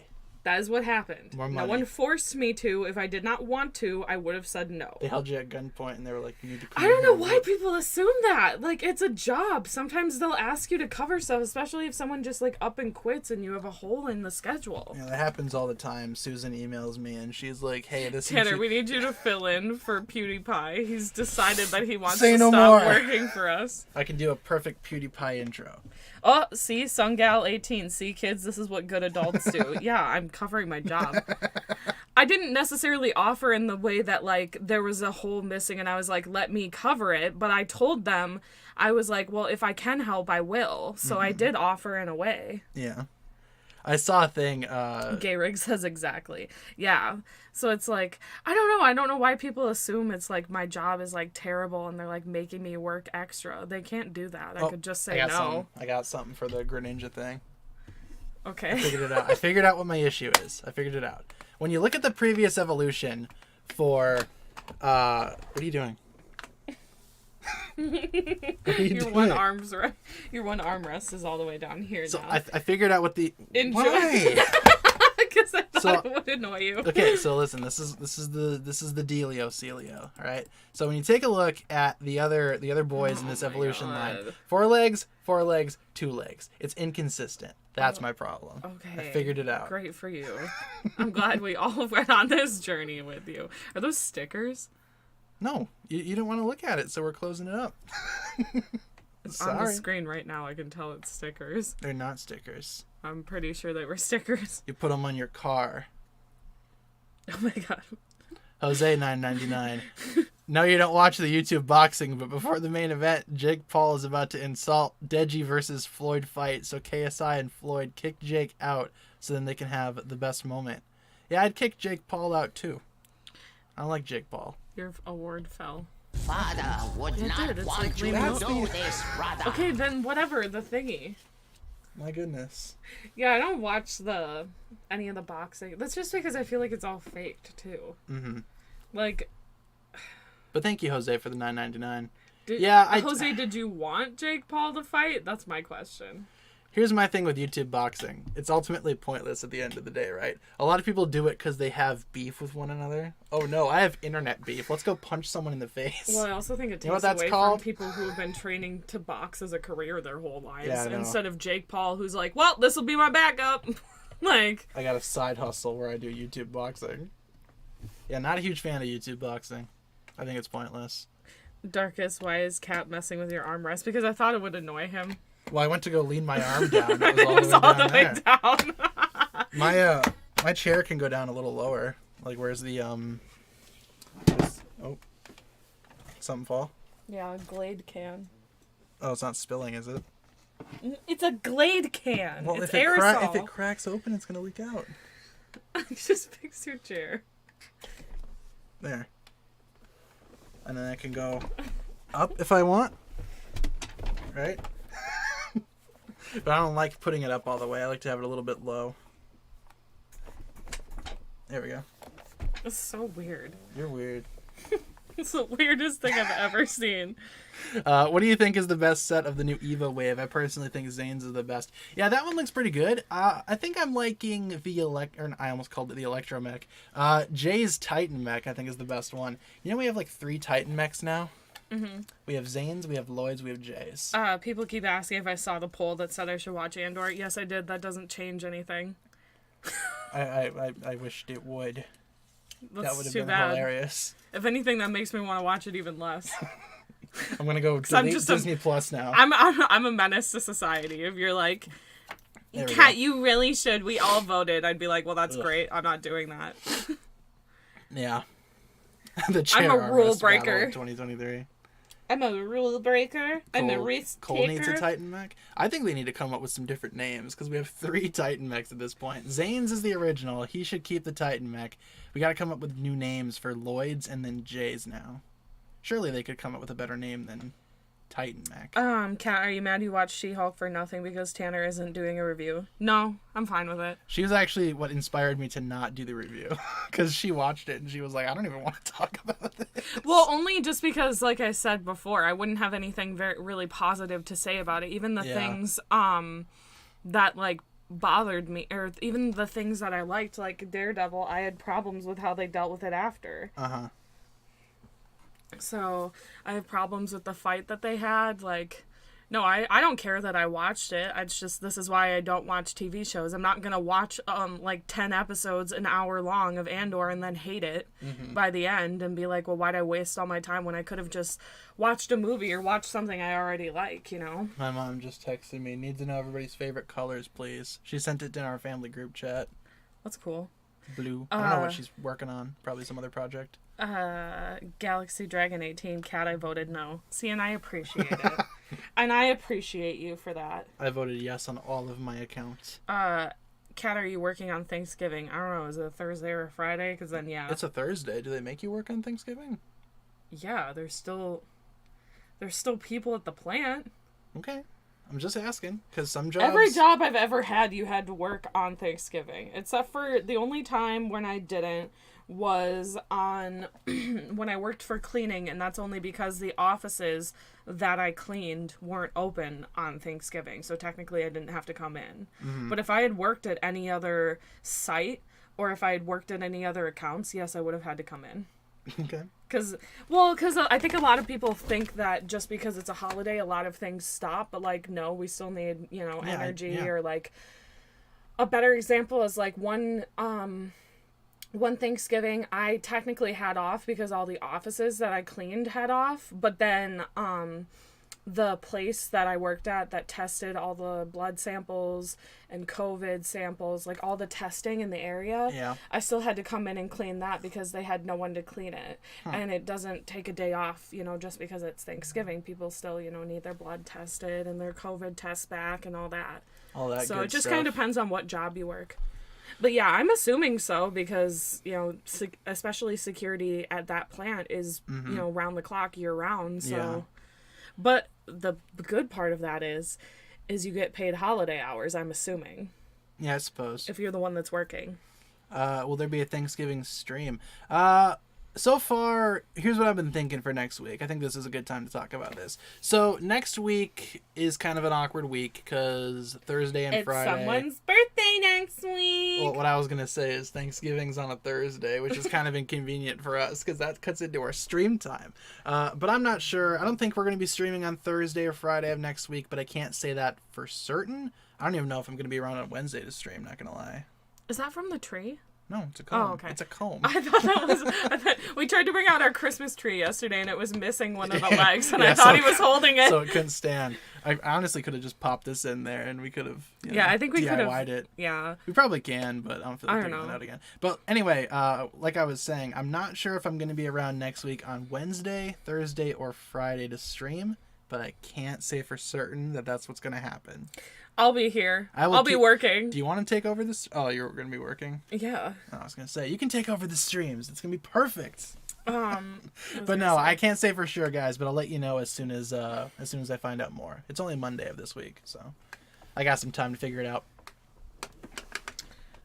That is what happened. More No money. one forced me to. If I did not want to, I would have said no. They held you at gunpoint and they were like, you need to come I don't here know and why work. people assume that. Like, it's a job. Sometimes they'll ask you to cover stuff, especially if someone just, like, up and quits and you have a hole in the schedule. Yeah, that happens all the time. Susan emails me and she's like, hey, this Tanner, should... we need you to fill in for PewDiePie. He's decided that he wants Say to no stop more. working for us. I can do a perfect PewDiePie intro. Oh, see, Sungal18. See, kids, this is what good adults do. Yeah, I'm covering my job. I didn't necessarily offer in the way that, like, there was a hole missing and I was like, let me cover it. But I told them, I was like, well, if I can help, I will. So I did offer in a way. Yeah. I saw a thing. Gayrig says exactly. Yeah. So it's like, I don't know. I don't know why people assume it's like my job is like terrible and they're like making me work extra. They can't do that. I could just say no. I got something for the Greninja thing. Okay. I figured it out. I figured out what my issue is. I figured it out. When you look at the previous evolution for, what are you doing? Your one arm rest is all the way down here so now. I figured out what the Enjoy. Because I thought it would annoy you. Okay, so listen, this is the Dealio Celio, all right? So when you take a look at the other boys in this evolution line, 4 legs, 2 legs. It's inconsistent. That's my problem. Okay. I figured it out. Great for you. I'm glad we all went on this journey with you. Are those stickers? No, you don't want to look at it, so we're closing it up. It's on the screen right now. I can tell it's stickers. They're not stickers. I'm pretty sure they were stickers. You put them on your car. Oh my god. Jose 999. No, you don't watch the YouTube boxing, but before the main event, Jake Paul is about to insult Deji versus Floyd fight, so KSI and Floyd kick Jake out so then they can have the best moment. Yeah, I'd kick Jake Paul out too. I don't like Jake Paul. Your award fell. Father would not want you to do this, brother. Okay, then whatever, the thingy. My goodness. Yeah, I don't watch any of the boxing. That's just because I feel like it's all faked too. Mm-hmm. Like. But thank you, Jose, for the $9.99. Jose, did you want Jake Paul to fight? That's my question. Here's my thing with YouTube boxing. It's ultimately pointless at the end of the day, right? A lot of people do it because they have beef with one another. Oh no, I have internet beef. Let's go punch someone in the face. Well, I also think it takes away from people who have been training to box as a career their whole lives. Yeah, instead of Jake Paul, who's like, well, this will be my backup. Like, I got a side hustle where I do YouTube boxing. Yeah, not a huge fan of YouTube boxing. I think it's pointless. Darkest, why is Cap messing with your armrest? Because I thought it would annoy him. Well, I went to go lean my arm down. It was all the way down. My chair can go down a little lower. Like, where's the something fall? Yeah, a Glade can. Oh, it's not spilling, is it? It's a Glade can. Well, it's if it cracks open, it's gonna leak out. Just fix your chair. There. And then I can go up if I want. Right? But I don't like putting it up all the way. I like to have it a little bit low. There we go. It's so weird. You're weird. It's the weirdest thing I've ever seen. What do you think is the best set of the new Evo Wave? I personally think Zane's is the best. Yeah, that one looks pretty good. I think I'm liking I almost called it the Electro Mech. Jay's Titan Mech, I think, is the best one. You know, we have like 3 Titan Mechs now. Mm-hmm. We have Zane's, we have Lloyd's, we have Jay's. People keep asking if I saw the poll that said I should watch Andor. Yes, I did. That doesn't change anything. I wished it would. That's that would have too been bad. Hilarious. If anything, that makes me want to watch it even less. I'm gonna go delete Disney Plus now. I'm a menace to society. If you're like, Kat, you really should. We all voted. I'd be like, well, that's great. I'm not doing that. Yeah. The chair I'm a rule breaker. 2023. I'm a rule breaker. I'm a risk taker. Cole needs a Titan mech. I think they need to come up with some different names because we have 3 Titan mechs at this point. Zane's is the original. He should keep the Titan mech. We got to come up with new names for Lloyd's and then Jay's now. Surely they could come up with a better name than Titan mech. Kat, are you mad you watched She-Hulk for nothing because Tanner isn't doing a review? No, I'm fine with it. She was actually what inspired me to not do the review because she watched it and she was like, I don't even want to talk about this. Well, only just because, like I said before, I wouldn't have anything really positive to say about it. Even the things that like bothered me, or even the things that I liked, like Daredevil, I had problems with how they dealt with it after. So I have problems with the fight that they had. Like, no, I don't care that I watched it. It's just, this is why I don't watch TV shows. I'm not gonna watch like 10 episodes an hour long of Andor and then hate it by the end and be like, well, why'd I waste all my time when I could have just watched a movie or watched something I already like, you know? My mom just texted me, need to know everybody's favorite colors, please. She sent it in our family group chat. That's cool. Blue. I don't know what she's working on. Probably some other project. Galaxy Dragon 18, Kat, I voted no. See, and I appreciate it. And I appreciate you for that. I voted yes on all of my accounts. Kat, are you working on Thanksgiving? I don't know. Is it a Thursday or a Friday? Because then, yeah. It's a Thursday. Do they make you work on Thanksgiving? Yeah, there's still people at the plant. Okay. I'm just asking, because some jobs... Every job I've ever had, you had to work on Thanksgiving. Except for the only time when I didn't was on when I worked for cleaning, and that's only because the offices that I cleaned weren't open on Thanksgiving. So technically I didn't have to come in. But if I had worked at any other site, or if I had worked at any other accounts, yes, I would have had to come in. Okay. Because I think a lot of people think that just because it's a holiday, a lot of things stop. But, like, no, we still need, energy. Yeah. Or, like, a better example is, like, one Thanksgiving, I technically had off because all the offices that I cleaned had off. But then the place that I worked at that tested all the blood samples and COVID samples, like all the testing in the area, I still had to come in and clean that because they had no one to clean it. And it doesn't take a day off, just because it's Thanksgiving. People still, need their blood tested and their COVID tests back and all that. So it just kind of depends on what job you work. But yeah, I'm assuming so because, especially security at that plant is, round the clock year round. So. Yeah. But the good part of that is you get paid holiday hours, I'm assuming. Yeah, I suppose. If you're the one that's working. Will there be a Thanksgiving stream? So far, here's what I've been thinking for next week. I think this is a good time to talk about this. So next week is kind of an awkward week because Thursday and Friday. It's someone's birthday next week. Well, what I was going to say is Thanksgiving's on a Thursday, which is kind of inconvenient for us because that cuts into our stream time. But I'm not sure. I don't think we're going to be streaming on Thursday or Friday of next week, but I can't say that for certain. I don't even know if I'm going to be around on Wednesday to stream, not going to lie. Is that from the tree? No, it's a comb. Oh, okay. It's a comb. I thought we tried to bring out our Christmas tree yesterday, and it was missing one of the legs, and I thought he was holding it. So it couldn't stand. I honestly could have just popped this in there, and we could have I think we could have DIY'd it. Yeah. We probably can, but I don't feel like figuring it out again. But anyway, like I was saying, I'm not sure if I'm going to be around next week on Wednesday, Thursday, or Friday to stream, but I can't say for certain that that's what's going to happen. I'll be here. I'll be working. Do you want to take over this? Oh, you're going to be working? Yeah. I was going to say, you can take over the streams. It's going to be perfect. But no, I can't say for sure, guys, but I'll let you know as soon as I find out more. It's only Monday of this week, so I got some time to figure it out.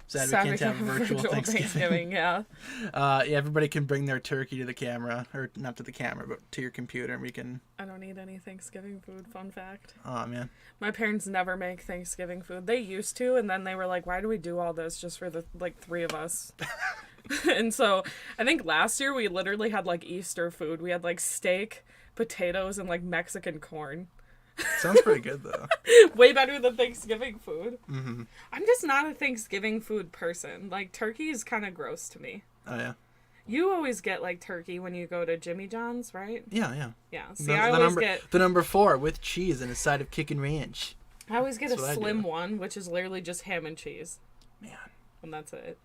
Sad we can't have a virtual Thanksgiving. Yeah. Everybody can bring their turkey to the camera, or not to the camera, but to your computer, and we can... I don't eat any Thanksgiving food, fun fact. Oh, man. My parents never make Thanksgiving food. They used to, and then they were like, why do we do all this just for the, three of us? And so, I think last year we literally had, Easter food. We had, steak, potatoes, and, Mexican corn. Sounds pretty good, though. Way better than Thanksgiving food. Mm-hmm. I'm just not a Thanksgiving food person. Turkey is kind of gross to me. Oh, yeah. You always get, turkey when you go to Jimmy John's, right? Yeah. Yeah. See, I always get... The number 4 with cheese and a side of chicken ranch. I always get a slim one, which is literally just ham and cheese. Man. And that's it.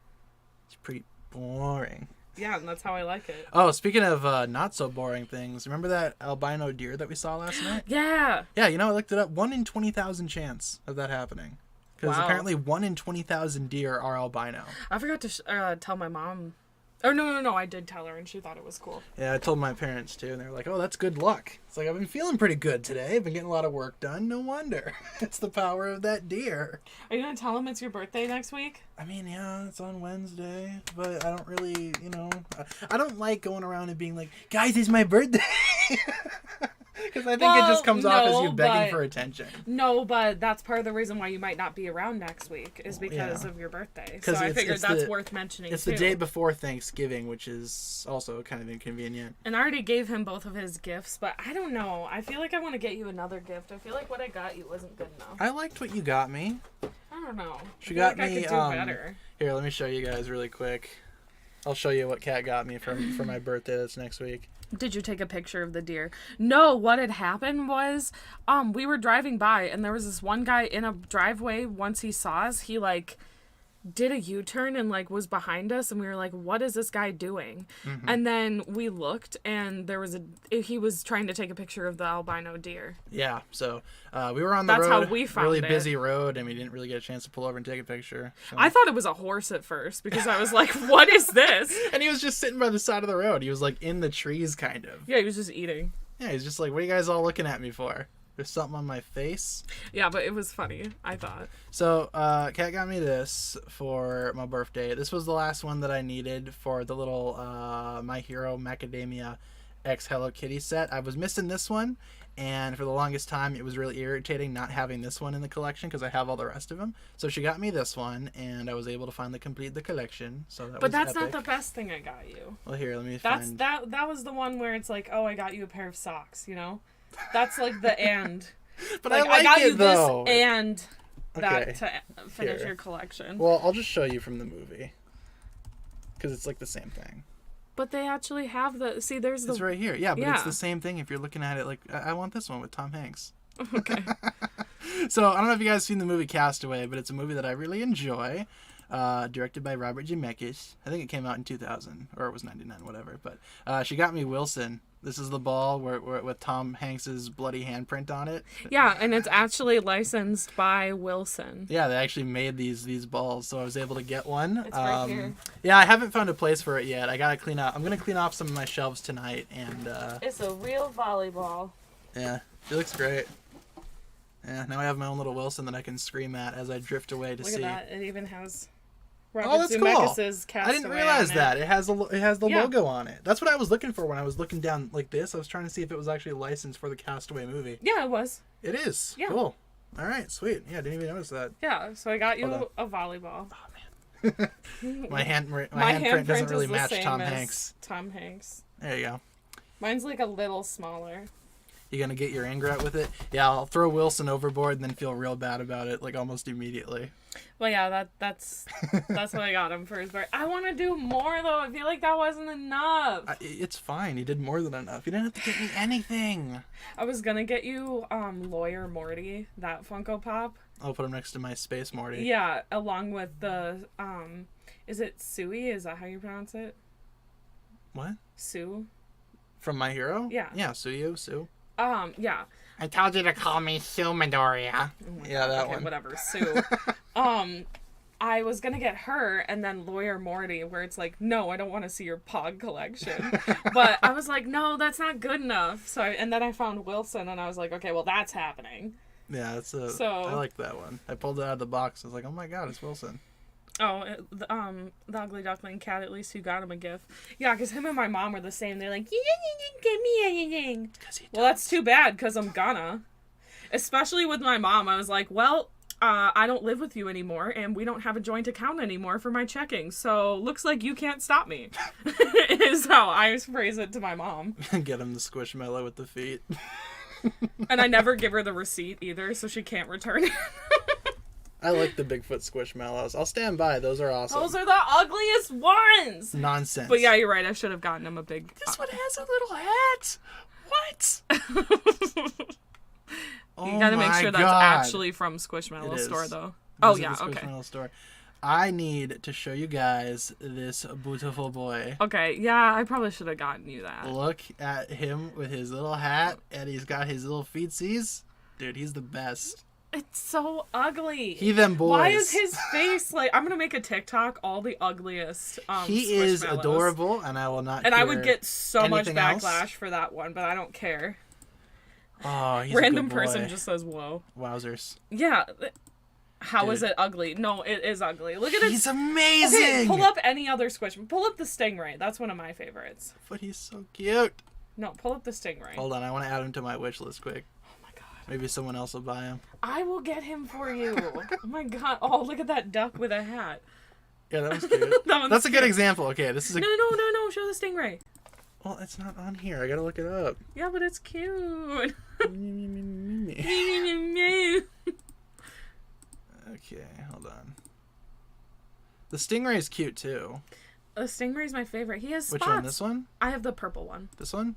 It's pretty boring. Yeah, and that's how I like it. Oh, speaking of not so boring things, remember that albino deer that we saw last night? Yeah. Yeah, I looked it up. 1 in 20,000 chance of that happening. Because apparently 1 in 20,000 deer are albino. I forgot to tell my mom. Oh, no, I did tell her, and she thought it was cool. Yeah, I told my parents, too, and they were like, oh, that's good luck. It's like, I've been feeling pretty good today. I've been getting a lot of work done. No wonder. It's the power of that deer. Are you going to tell them it's your birthday next week? I mean, yeah, it's on Wednesday, but I don't really, I don't like going around and being like, guys, it's my birthday. Because I think it just comes off as you begging for attention. No, but that's part of the reason why you might not be around next week is because of your birthday. So I figured that's worth mentioning, It's the day before Thanksgiving, which is also kind of inconvenient. And I already gave him both of his gifts, but I don't know. I feel like I want to get you another gift. I feel like what I got you wasn't good enough. I liked what you got me. I don't know. She got me. I could do better. Here, let me show you guys really quick. I'll show you what Kat got me for my birthday. That's next week. Did you take a picture of the deer? No, what had happened was, we were driving by and there was this one guy in a driveway. Once he saw us, he did a U-turn and like was behind us, and we were like, what is this guy doing? And then we looked, and there was he was trying to take a picture of the albino deer. Yeah, so we were on the That's road, how we found really it. busy road, and we didn't really get a chance to pull over and take a picture. So. I thought it was a horse at first because I was like, what is this? And he was just sitting by the side of the road. He was like in the trees, kind of. Yeah, he was just eating. Yeah, he's just like, what are you guys all looking at me for? There's something on my face. Yeah, but it was funny, I thought. So, Kat got me this for my birthday. This was the last one that I needed for the little My Hero Macadamia X Hello Kitty set. I was missing this one, and for the longest time, it was really irritating not having this one in the collection because I have all the rest of them. So she got me this one, and I was able to finally complete the collection. So that But was that's epic. not the best thing I got you. Well, here, let me That's find... that was the one where it's like, oh, I got you a pair of socks, you know? That's like the and. But Like, I like got it, you though. this and that Okay, to finish here. your collection. Well, I'll just show you from the movie. Because it's like the same thing. But they actually have the... See, there's the... It's right here. Yeah, but it's Yeah. the same thing if you're looking at it like, I want this one with Tom Hanks. Okay. So, I don't know if you guys have seen the movie Castaway, but it's a movie that I really enjoy. Directed by Robert Zemeckis. I think it came out in 2000, or it was 99, whatever. But she got me Wilson. This is the ball where with Tom Hanks's bloody handprint on it. Yeah, and it's actually licensed by Wilson. Yeah, they actually made these balls, so I was able to get one. It's right here. Yeah, I haven't found a place for it yet. I gotta clean out. I'm gonna clean off some of my shelves tonight, and It's a real volleyball. yeah, it looks great. Yeah, now I have my own little Wilson that I can scream at as I drift away to Look see. at that. It even has Oh, Robert that's cool. Zemeckis' Castaway I didn't realize on that. it. It has the Yeah. logo on it. That's what I was looking for when I was looking down like this. I was trying to see if it was actually licensed for the Castaway movie. Yeah, it was. It is. Yeah. Cool. All right, sweet. Yeah, I didn't even notice that. Yeah, so I got you Hold a volleyball. My handprint handprint doesn't is really the match same Tom as Hanks. Tom Hanks. There you go. Mine's like a little smaller. You gonna get your anger out with it? Yeah, I'll throw Wilson overboard and then feel real bad about it like almost immediately. Well, yeah, that's what I got him for his birthday. I want to do more though. I feel like that wasn't enough. It's fine. You did more than enough. You didn't have to get me anything. I was gonna get you Lawyer Morty, that Funko Pop. I'll put him next to my Space Morty. Yeah, along with the is it Sui? Is that how you pronounce it? What? Sue? From My Hero? Yeah. Yeah, Sue. Yeah. I told you to call me Sue Midoriya. Yeah, that Okay, one. whatever, Sue. I was gonna get her and then Lawyer Morty, where it's like, no, I don't want to see your Pog collection. But I was like, no, that's not good enough. So and then I found Wilson, and I was like, okay, well, that's happening. Yeah, it's a. So- I like that one. I pulled it out of the box. I was like, oh my god, it's Wilson. Oh, the Ugly Duckling Cat, at least who got him a gift. Yeah, because him and my mom were the same. They're like, you didn't give me anything. Well, that's too bad, because I'm gonna. Especially with my mom. I was like, well, I don't live with you anymore, and we don't have a joint account anymore for my checking, so looks like you can't stop me. Is how I phrase it to my mom. Get him the Squishmallow with the feet. And I never give her the receipt either, so she can't return it. I like the Bigfoot Squishmallows. I'll stand by. Those are awesome. Those are the ugliest ones! Nonsense. But yeah, you're right. I should have gotten him a big... This one has a little hat. What? You gotta make sure that's actually from Squishmallow It store, is. though. This Oh, is yeah, the okay. Squishmallow store. I need to show you guys this beautiful boy. Okay, yeah, I probably should have gotten you that. Look at him with his little hat, and he's got his little feetsies. Dude, he's the best. It's so ugly. He them boys. Why is his face like... I'm gonna make a TikTok, all the ugliest He is Squishmallows. adorable, and I will not And I hear would get so much anything else. backlash for that one, but I don't care. Oh, he's Random a good boy. person just says, whoa. Wowzers. Yeah. How is Dude. it ugly? No, it is ugly. Look at He's it. amazing! Okay, pull up any other Squish. Pull up the Stingray. That's one of my favorites. But he's so cute. No, pull up the Stingray. Hold on, I want to add him to my wish list quick. Oh my god. Maybe someone else will buy him. I will get him for you. Oh my god. Oh, look at that duck with a hat. Yeah, that was cute. That one's That's a good cute. example. Okay, this is a... No. Show the Stingray. Well, it's not on here. I gotta look it up. Yeah, but it's cute. Okay, hold on. The Stingray's cute too. The Stingray's my favorite. He has spots. Which one? This one? I have the purple one. This one?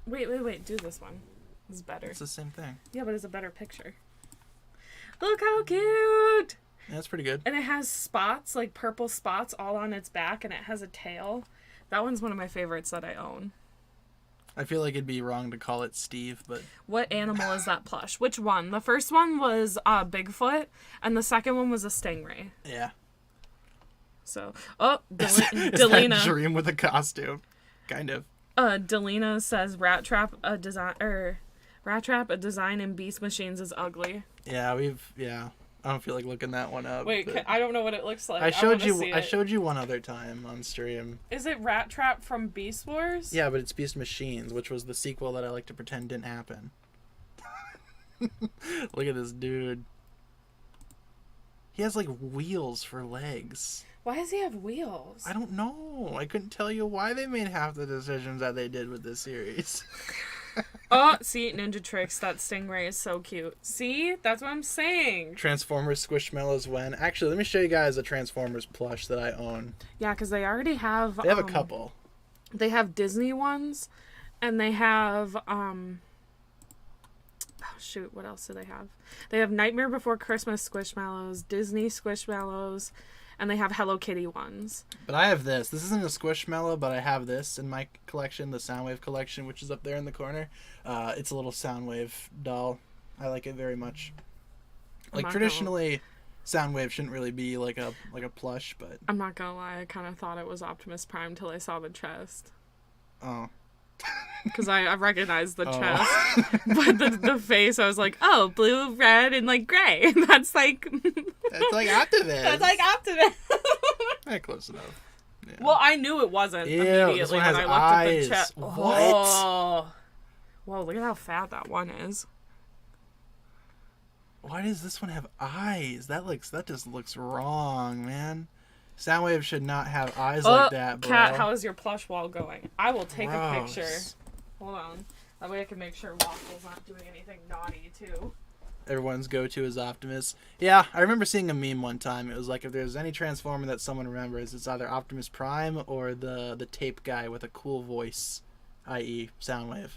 Wait. Do this one. This is better. It's the same thing. Yeah, but it's a better picture. Look how cute! Yeah, that's pretty good. And it has spots, like purple spots all on its back, and it has a tail. That one's one of my favorites that I own. I feel like it'd be wrong to call it Steve, but... What animal is that plush? Which one? The first one was Bigfoot, and the second one was a stingray. Yeah. So, Is that Delina. Dream with a costume? Kind of. Delina says Rat Trap a design in Beast Machines is ugly. Yeah, I don't feel like looking that one up. Wait, I don't know what it looks like. I showed you you one other time on stream. Is it Rat Trap from Beast Wars? Yeah, but it's Beast Machines, which was the sequel that I like to pretend didn't happen. Look at this dude. He has like wheels for legs. Why does he have wheels? I don't know. I couldn't tell you why they made half the decisions that they did with this series. See, Ninja Tricks, that stingray is so cute. See? That's what I'm saying. Transformers Squishmallows when... Actually, let me show you guys a Transformers plush that I own. Yeah, because they already have... They have a couple. They have Disney ones, and they have... shoot, what else do they have? They have Nightmare Before Christmas Squishmallows, Disney Squishmallows, and they have Hello Kitty ones. But I have this. This isn't a Squishmallow, but I have this in my collection, the Soundwave collection, which is up there in the corner. It's a little Soundwave doll. I like it very much. Like, traditionally, Soundwave shouldn't really be like a plush, but... I'm not gonna lie, I kind of thought it was Optimus Prime till I saw the chest. Oh. Because I recognized the chest. But the face, I was like, oh, blue, red, and like gray. That's like... That's like Optimus. That's like Optimus. Close enough. Yeah. Well, I knew it wasn't immediately when I looked at the chest. What? Oh. Whoa, look at how fat that one is. Why does this one have eyes? That just looks wrong, man. Soundwave should not have eyes like that, bro. Kat, how is your plush wall going? I will take a Gross. picture. Hold on. That way I can make sure Waffle's not doing anything naughty, too. Everyone's go-to is Optimus. Yeah, I remember seeing a meme one time. It was like, if there's any Transformer that someone remembers, it's either Optimus Prime or the tape guy with a cool voice, i.e. Soundwave.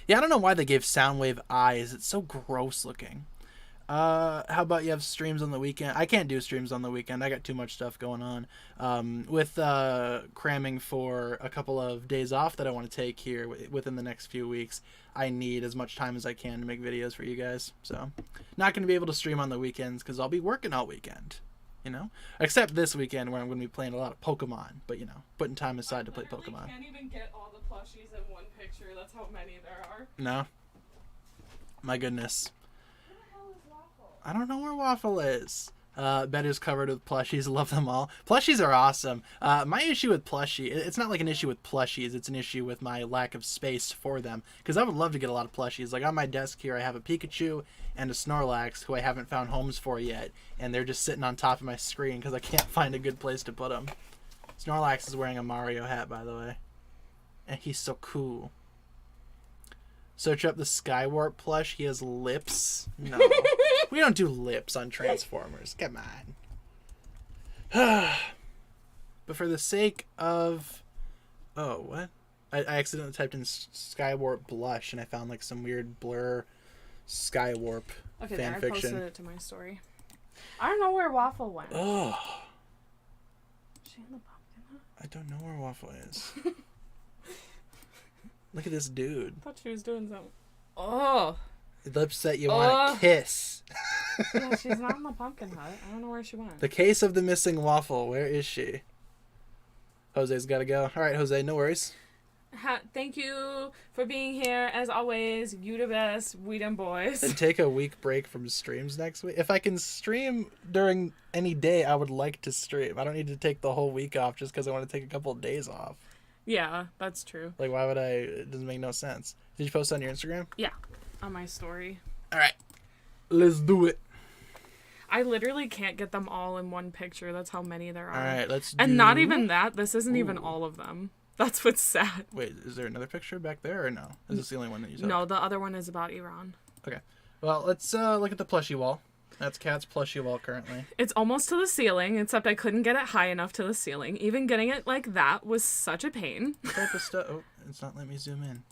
Yeah, I don't know why they gave Soundwave eyes. It's so gross looking. How about you have streams on the weekend? I can't do streams on the weekend. I got too much stuff going on. With cramming for a couple of days off that I want to take here within the next few weeks, I need as much time as I can to make videos for you guys. So, not going to be able to stream on the weekends because I'll be working all weekend. You know? Except this weekend where I'm going to be playing a lot of Pokemon. But, you know, putting time aside to play Pokemon. I can't even get all the plushies in one picture. That's how many there are. No? My goodness. I don't know where Waffle is. Better's covered with plushies. Love them all. Plushies are awesome. My issue with plushie, it's not like an issue with plushies. It's an issue with my lack of space for them. Because I would love to get a lot of plushies. Like on my desk here, I have a Pikachu and a Snorlax who I haven't found homes for yet. And they're just sitting on top of my screen because I can't find a good place to put them. Snorlax is wearing a Mario hat, by the way. And he's so cool. Search up the Skywarp plush. He has lips. No. We don't do lips on Transformers. Come on. But for the sake of... Oh, what? I accidentally typed in Skywarp blush and I found like some weird blur Skywarp Okay, fanfiction. there, I posted it to my story. I don't know where Waffle went. Oh. Is she in the pumpkin hut? I don't know where Waffle is. Look at this dude. I thought she was doing something. Oh. Lips that you want to kiss. Yeah, she's not in the pumpkin hut. I don't know where she went. The case of the missing Waffle. Where is she? Jose's got to go. All right, Jose, no worries. Thank you for being here. As always, you the best. We them boys. And take a week break from streams next week. If I can stream during any day, I would like to stream. I don't need to take the whole week off just because I want to take a couple of days off. Yeah, that's true. Like, why would I? It doesn't make no sense. Did you post on your Instagram? Yeah, on my story. All right, let's do it. I literally can't get them all in one picture. That's how many there are. All right, let's do... And not even that. This isn't even all of them. That's what's sad. Wait, is there another picture back there or no? Is this the only one that you saw? No, the other one is about Iran. Okay. Well, let's look at the plushie wall. That's Kat's plushie wall currently. It's almost to the ceiling, except I couldn't get it high enough to the ceiling. Even getting it like that was such a pain. What type of stuff? Oh, it's not letting me zoom in.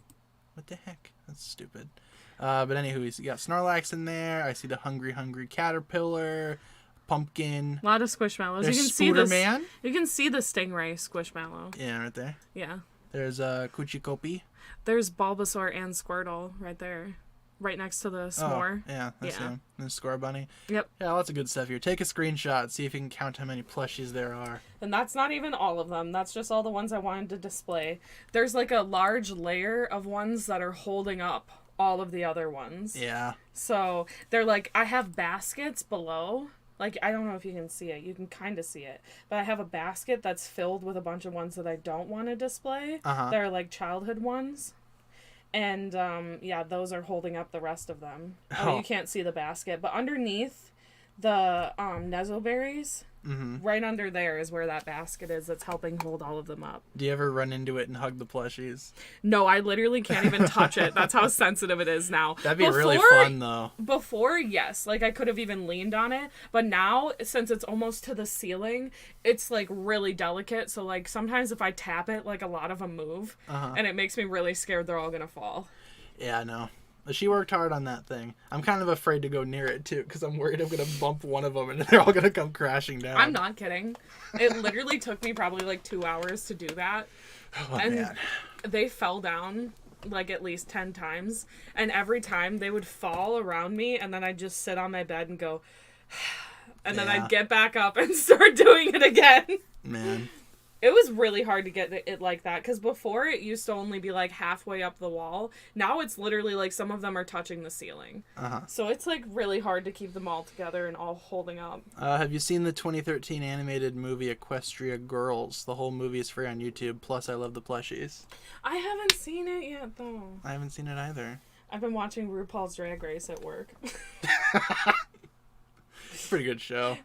What the heck? That's stupid. But anywho, you got Snorlax in there. I see the hungry caterpillar. pumpkin. A lot of squishmallows. There's You can see this. Spooderman. You can see the stingray squishmallow. Yeah, right there. Yeah. There's Kuchikopi. There's Bulbasaur and Squirtle right there. Right next to the s'more. Oh, yeah, that's him. And the Score Bunny. Yep. Yeah, lots of good stuff here. Take a screenshot. See if you can count how many plushies there are. And that's not even all of them. That's just all the ones I wanted to display. There's like a large layer of ones that are holding up all of the other ones. Yeah. So they're like, I have baskets below. Like, I don't know if you can see it. You can kind of see it. But I have a basket that's filled with a bunch of ones that I don't want to display. They're like childhood ones. And, yeah, those are holding up the rest of them. Oh, you can't see the basket. But underneath the Nezo berries, right under there is where that basket is that's helping hold all of them up. Do you ever run into it and hug the plushies? No, I literally can't even touch it. That's how sensitive it is now. That'd be really fun, though. Before, yes. Like, I could have even leaned on it. But now, since it's almost to the ceiling, it's, like, really delicate. So, like, sometimes if I tap it, like, a lot of them move. And it makes me really scared they're all gonna fall. Yeah, I know. She worked hard on that thing. I'm kind of afraid to go near it, too, because I'm worried I'm going to bump one of them and they're all going to come crashing down. I'm not kidding. It literally took me probably, like, 2 hours to do that. Oh, and man. They fell down, like, at least 10 times. And every time they would fall around me, and then I'd just sit on my bed and go... and then I'd get back up and start doing it again. Man. It was really hard to get it like that, because before it used to only be like halfway up the wall. Now it's literally like some of them are touching the ceiling. So it's like really hard to keep them all together and all holding up. Have you seen the 2013 animated movie Equestria Girls? The whole movie is free on YouTube, plus I love the plushies. I haven't seen it yet, though. I haven't seen it either. I've been watching RuPaul's Drag Race at work. It's a pretty good show.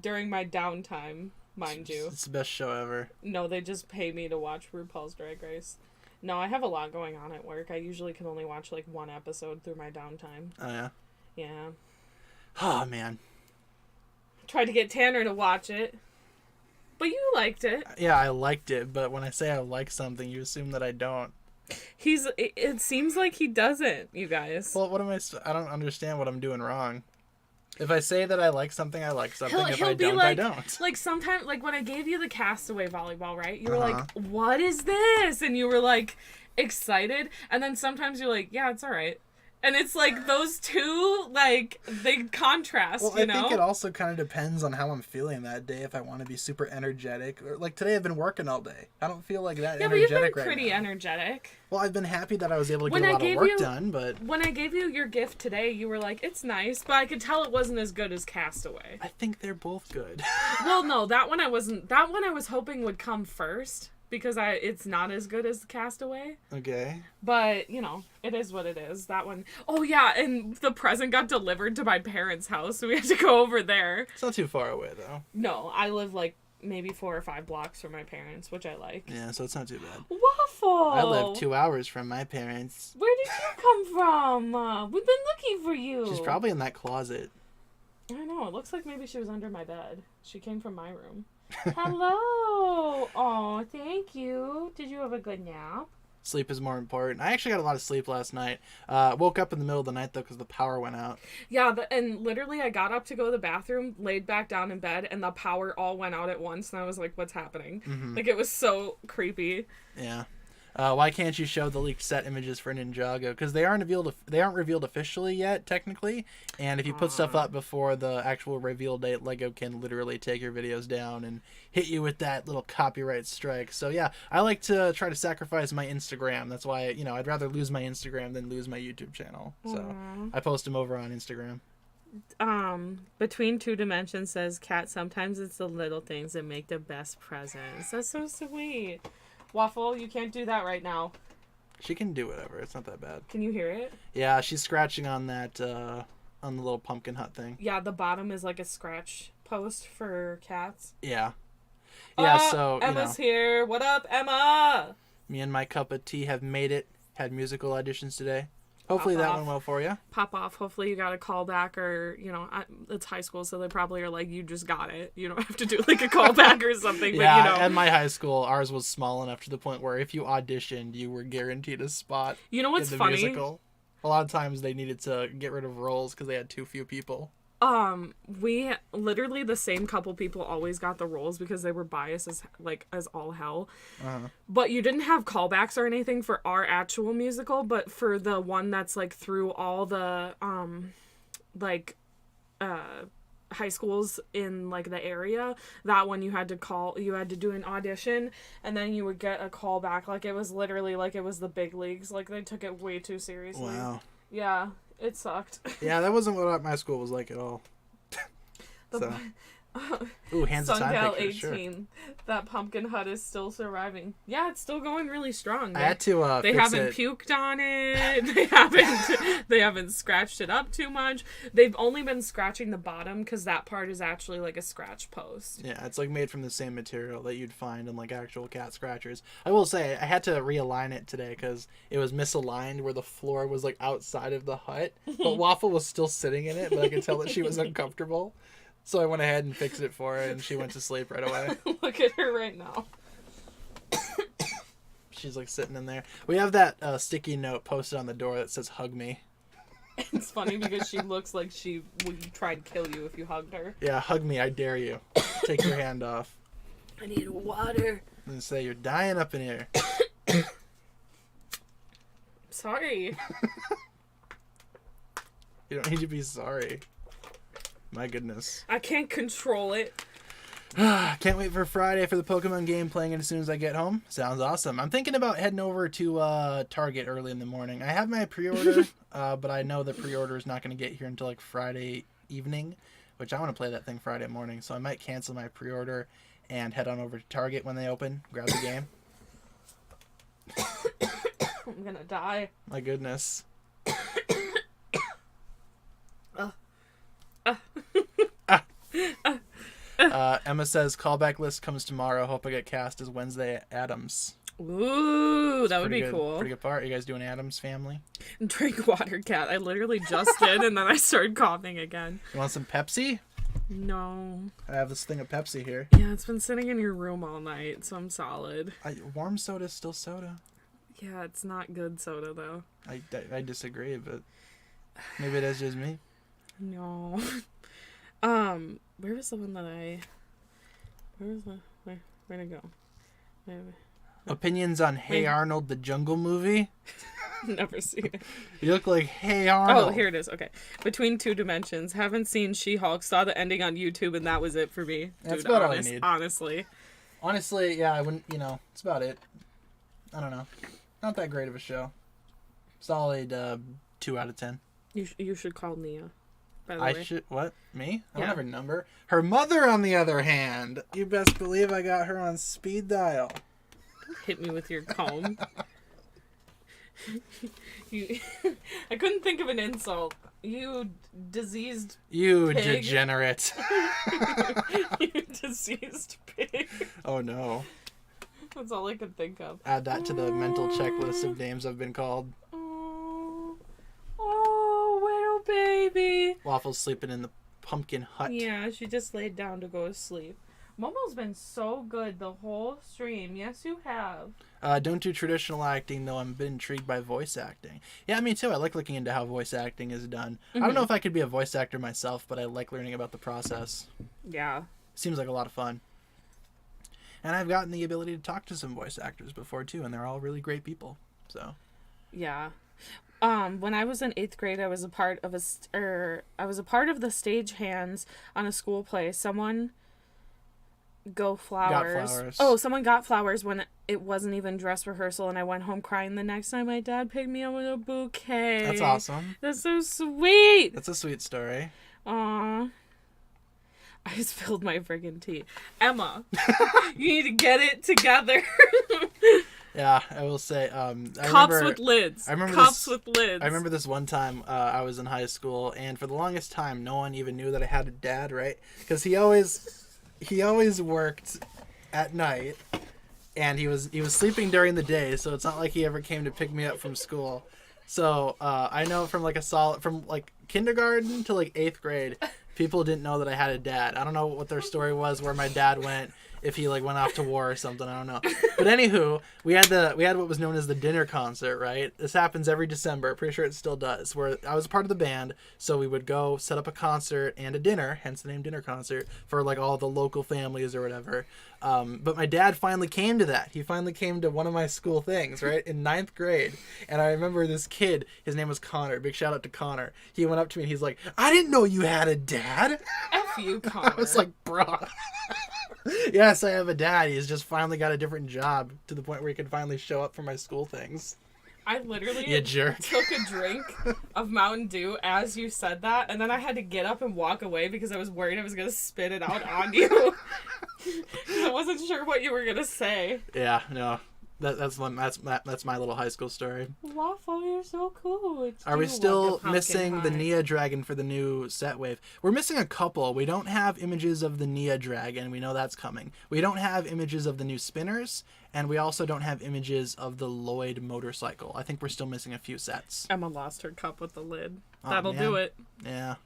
During my downtime. Mind you. It's the best show ever. No, they just pay me to watch RuPaul's Drag Race. No, I have a lot going on at work. I usually can only watch like one episode through my downtime. Oh, yeah? Yeah. Oh, man. Tried to get Tanner to watch it. But you liked it. Yeah, I liked it, but when I say I like something, you assume that I don't. It seems like he doesn't, you guys. Well, I don't understand what I'm doing wrong. If I say that I like something, I like something. If I don't, I don't. Like, sometimes, like, when I gave you the Castaway volleyball, right? You were like, what is this? And you were, like, excited. And then sometimes you're like, yeah, it's all right. And it's like those two, like, they contrast, well, you know? I think it also kind of depends on how I'm feeling that day. If I want to be super energetic. Or, like, today I've been working all day. I don't feel like that energetic right now. Yeah, but you've been pretty energetic. Well, I've been happy that I was able to get a lot of work done, but... When I gave you your gift today, you were like, it's nice, but I could tell it wasn't as good as Castaway. I think they're both good. Well, no, that one I wasn't... That one I was hoping would come first, because it's not as good as Castaway. Okay. But, you know, it is what it is. That one... Oh, yeah, and the present got delivered to my parents' house, so we had to go over there. It's not too far away, though. No, I live, like, maybe 4 or 5 blocks from my parents, which I like. Yeah, so it's not too bad. Waffle! I live 2 hours from my parents. Where did you come from? We've been looking for you. She's probably in that closet. I know. It looks like maybe she was under my bed. She came from my room. Hello! Oh, thank you. Did you have a good nap? Sleep is more important. I actually got a lot of sleep last night. Woke up in the middle of the night, though, because the power went out. Yeah, and literally I got up to go to the bathroom, laid back down in bed, and the power all went out at once, and I was like, what's happening? Mm-hmm. Like, it was so creepy. Yeah. Why can't you show the leaked set images for Ninjago? Because they aren't revealed officially yet, technically. And if you put stuff up before the actual reveal date, LEGO can literally take your videos down and hit you with that little copyright strike. So yeah, I like to try to sacrifice my Instagram. That's why, I'd rather lose my Instagram than lose my YouTube channel. So I post them over on Instagram. Between Two Dimensions says, Kat, sometimes it's the little things that make the best presents. That's so sweet. Waffle, you can't do that right now. She can do whatever. It's not that bad. Can you hear it? Yeah, she's scratching on that, on the little pumpkin hut thing. Yeah, the bottom is like a scratch post for cats. Yeah. Yeah, so, Emma's here. What up, Emma? Me and my cup of tea have made it. Had musical auditions today. Hopefully that went well for you. Pop off. Hopefully you got a callback or, it's high school, so they probably are like, you just got it. You don't have to do like a callback or something. Yeah, but, at my high school, ours was small enough to the point where if you auditioned, you were guaranteed a spot. You know what's in the funny? Musical. A lot of times they needed to get rid of roles because they had too few people. We literally the same couple people always got the roles because they were biased as all hell. But you didn't have callbacks or anything for our actual musical, but for the one that's like through all the high schools in like the area, that one you had to do an audition and then you would get a callback. Like it was literally like it was the big leagues. Like they took it way too seriously. Wow. Yeah. It sucked. Yeah, that wasn't what my school was like at all. So. Ooh, hands of time pictures, 18. Sure. That pumpkin hut is still surviving. Yeah, it's still going really strong. I had to they fix haven't it. Puked on it. They haven't scratched it up too much. They've only been scratching the bottom because that part is actually like a scratch post. Yeah, it's like made from the same material that you'd find in like actual cat scratchers. I will say I had to realign it today because it was misaligned where the floor was like outside of the hut, but Waffle was still sitting in it, but I could tell that she was uncomfortable. So I went ahead and fixed it for her, and she went to sleep right away. Look at her right now. She's like sitting in there. We have that sticky note posted on the door that says "Hug me." It's funny because she looks like she would try to kill you if you hugged her. Yeah, hug me, I dare you. Take your hand off. I need water. And say you're dying up in here. Sorry. You don't need to be sorry. My goodness. I can't control it. Can't wait for Friday for the Pokemon game playing it as soon as I get home. Sounds awesome. I'm thinking about heading over to Target early in the morning. I have my pre-order, but I know the pre-order is not going to get here until like Friday evening, which I want to play that thing Friday morning. So I might cancel my pre-order and head on over to Target when they open, grab the game. I'm going to die. My goodness. Emma says callback list comes tomorrow. Hope I get cast as Wednesday Addams. Ooh, that would be good, cool. Pretty good part. You guys doing Addams Family? Drink water, cat. I literally just did, and then I started coughing again. You want some Pepsi? No. I have this thing of Pepsi here. Yeah, it's been sitting in your room all night, so I'm solid. Warm soda is still soda. Yeah, it's not good soda, though. I disagree, but maybe that's just me. No. Where was the one that where'd it go? Opinions on Hey Arnold, the Jungle movie? Never seen it. You look like Hey Arnold. Oh, here it is. Okay. Between Two Dimensions. Haven't seen She-Hulk. Saw the ending on YouTube, and that was it for me. That's about all I need. Honestly, yeah, I wouldn't, it's about it. I don't know. Not that great of a show. Solid 2 out of 10. You should call Nia. By the way. Should, what? Me? I don't Yeah. have her number. Her mother, on the other hand, you best believe I got her on speed dial. Hit me with your comb. I couldn't think of an insult. You diseased You pig. degenerate. You diseased pig. Oh no. That's all I could think of. Add that to the mental checklist of names I've been called. Oh, little baby. Waffle's sleeping in the pumpkin hut. Yeah, she just laid down to go to sleep. Momo's been so good the whole stream. Yes, you have. Don't do traditional acting, though. I'm a bit intrigued by voice acting. Yeah, me too. I like looking into how voice acting is done. I don't know if I could be a voice actor myself, but I like learning about the process. Yeah. Seems like a lot of fun. And I've gotten the ability to talk to some voice actors before, too, and they're all really great people. So. Yeah. When I was in 8th grade, I was a part of the stagehands on a school play. Someone got flowers. Oh, someone got flowers when it wasn't even dress rehearsal, and I went home crying the next time. My dad picked me up with a bouquet. That's awesome. That's so sweet. That's a sweet story. Aw. I spilled my friggin' tea. Emma, you need to get it together. Yeah, I will say. Cups with lids. I remember Cups with lids. I remember this one time I was in high school, and for the longest time, no one even knew that I had a dad, right? Because he always worked at night, and he was sleeping during the day, so it's not like he ever came to pick me up from school. So I know from kindergarten to 8th grade, people didn't know that I had a dad. I don't know what their story was, where my dad went. if he like went off to war or something. I don't know. But anywho, we had what was known as the dinner concert, right? This happens every December. Pretty sure it still does. Where I was a part of the band, so we would go set up a concert and a dinner, hence the name dinner concert, for like all the local families or whatever. But my dad finally came to that. He finally came to one of my school things, right, in 9th grade. And I remember this kid, his name was Connor. Big shout out to Connor. He went up to me and he's like, I didn't know you had a dad. F you, Connor. I was like, bro. Yes, I have a dad. He's just finally got a different job to the point where he can finally show up for my school things. I literally You jerk. took a drink of Mountain Dew as you said that, and then I had to get up and walk away because I was worried I was going to spit it out on you. I wasn't sure what you were going to say. Yeah, no. That's my little high school story. Waffle, you're so cool. Are we still missing the Nia Dragon for the new set wave? We're missing a couple. We don't have images of the Nia Dragon. We know that's coming. We don't have images of the new spinners, and we also don't have images of the Lloyd motorcycle. I think we're still missing a few sets. Emma lost her cup with the lid. Oh, That'll man. do it. Yeah.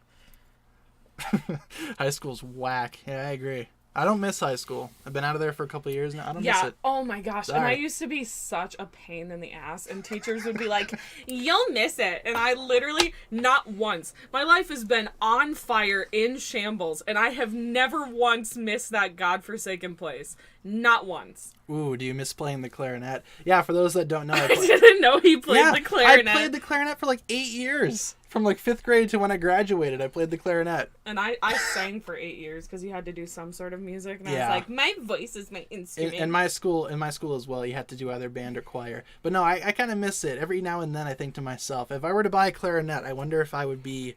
High school's whack. Yeah, I agree. I don't miss high school. I've been out of there for a couple of years now. I don't miss it. Oh my gosh. Sorry. And I used to be such a pain in the ass, and teachers would be like, you'll miss it. And I literally, not once. My life has been on fire, in shambles, and I have never once missed that godforsaken place. Not once. Ooh, do you miss playing the clarinet? Yeah, for those that don't know. I didn't know he played the clarinet. I played the clarinet for like 8 years. From like 5th grade to when I graduated, I played the clarinet. And I sang for 8 years because you had to do some sort of music. And I was like, my voice is my instrument. In my school as well, you had to do either band or choir. But no, I kind of miss it. Every now and then I think to myself, if I were to buy a clarinet, I wonder if I would be...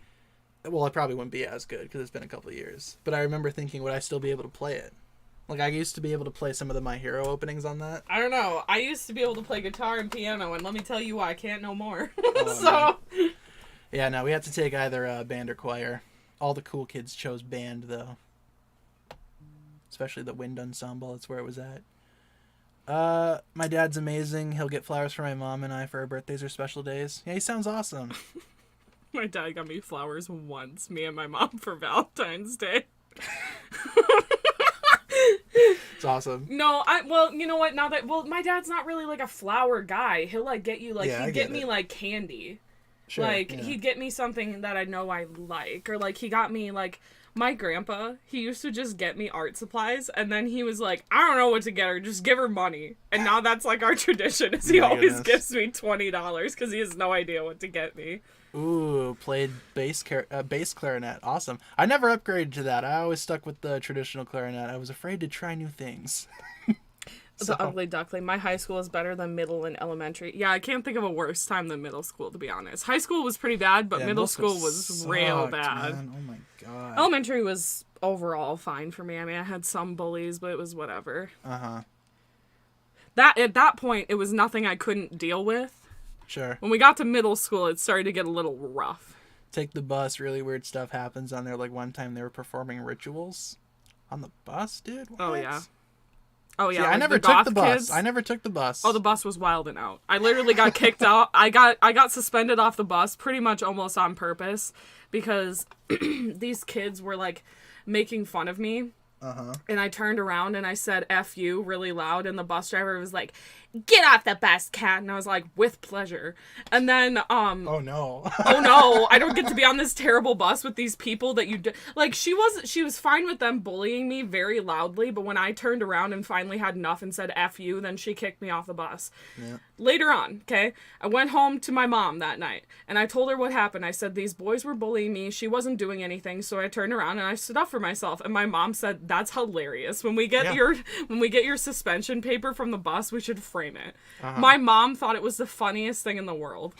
Well, I probably wouldn't be as good because it's been a couple of years. But I remember thinking, would I still be able to play it? Like, I used to be able to play some of the My Hero openings on that. I don't know. I used to be able to play guitar and piano, and let me tell you why I can't no more. Oh, so... Man. Yeah, no, we had to take either band or choir. All the cool kids chose band, though. Especially the wind ensemble. That's where it was at. My dad's amazing. He'll get flowers for my mom and I for our birthdays or special days. Yeah, he sounds awesome. My dad got me flowers once, me and my mom, for Valentine's Day. It's awesome. No, you know what? My dad's not really like a flower guy. He'll like get you he'd get me like candy. Sure, he'd get me something that I know I like, or like he got me like my grandpa. He used to just get me art supplies, and then he was like, "I don't know what to get her. Just give her money." And now that's like our tradition. Is he always gives me $20 because he has no idea what to get me. Ooh, played bass clarinet. Awesome. I never upgraded to that. I always stuck with the traditional clarinet. I was afraid to try new things. The ugly duckling. My high school is better than middle and elementary. Yeah, I can't think of a worse time than middle school, to be honest. High school was pretty bad, but middle school was real bad. Man. Oh my god. Elementary was overall fine for me. I mean, I had some bullies, but it was whatever. Uh-huh. At that point, it was nothing I couldn't deal with. Sure. When we got to middle school, it started to get a little rough. Take the bus, really weird stuff happens on there. Like one time they were performing rituals on the bus, dude. What? Oh, yeah. Oh, yeah. See, like I never took the bus. Kids. I never took the bus. Oh, the bus was wilding out. I literally got kicked out. I got suspended off the bus pretty much almost on purpose because these kids were, like, making fun of me. Uh-huh. And I turned around and I said, F you, really loud. And the bus driver was like, get off the bus, cat. And I was like, with pleasure. And then, oh no. Oh no, I don't get to be on this terrible bus with these people that like, she was fine with them bullying me very loudly. But when I turned around and finally had enough and said, F you, then she kicked me off the bus. Yeah. Later on, okay, I went home to my mom that night and I told her what happened. I said, these boys were bullying me. She wasn't doing anything. So I turned around and I stood up for myself. And my mom said, that's hilarious. When we get your suspension paper from the bus, we should frame it. Uh-huh. My mom thought it was the funniest thing in the world.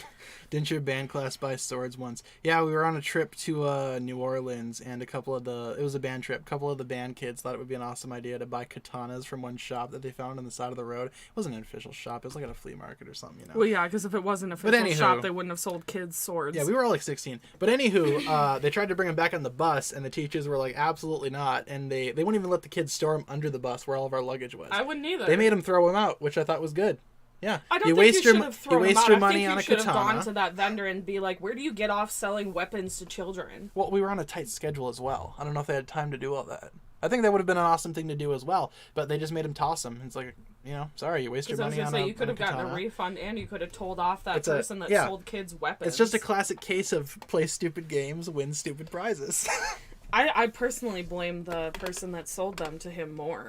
Didn't your band class buy swords once? Yeah, we were on a trip to New Orleans, and it was a band trip. A couple of the band kids thought it would be an awesome idea to buy katanas from one shop that they found on the side of the road. It wasn't an official shop. It was like at a flea market or something, you know. Well, yeah, because if it wasn't an official shop, they wouldn't have sold kids swords. Yeah, we were all like 16. But anywho, they tried to bring them back on the bus, and the teachers were like, absolutely not. And they wouldn't even let the kids store them under the bus where all of our luggage was. I wouldn't either. They made them throw them out, which I thought was good. Yeah, I don't think you should have thrown them out. your money on a katana. I think you should have gone to that vendor and be like, where do you get off selling weapons to children? Well, we were on a tight schedule as well. I don't know if they had time to do all that. I think that would have been an awesome thing to do as well, but they just made him toss him. It's like, sorry, you waste your money on you could have gotten a refund, and you could have told off that person that sold kids weapons. It's just a classic case of play stupid games, win stupid prizes. I personally blame the person that sold them to him more.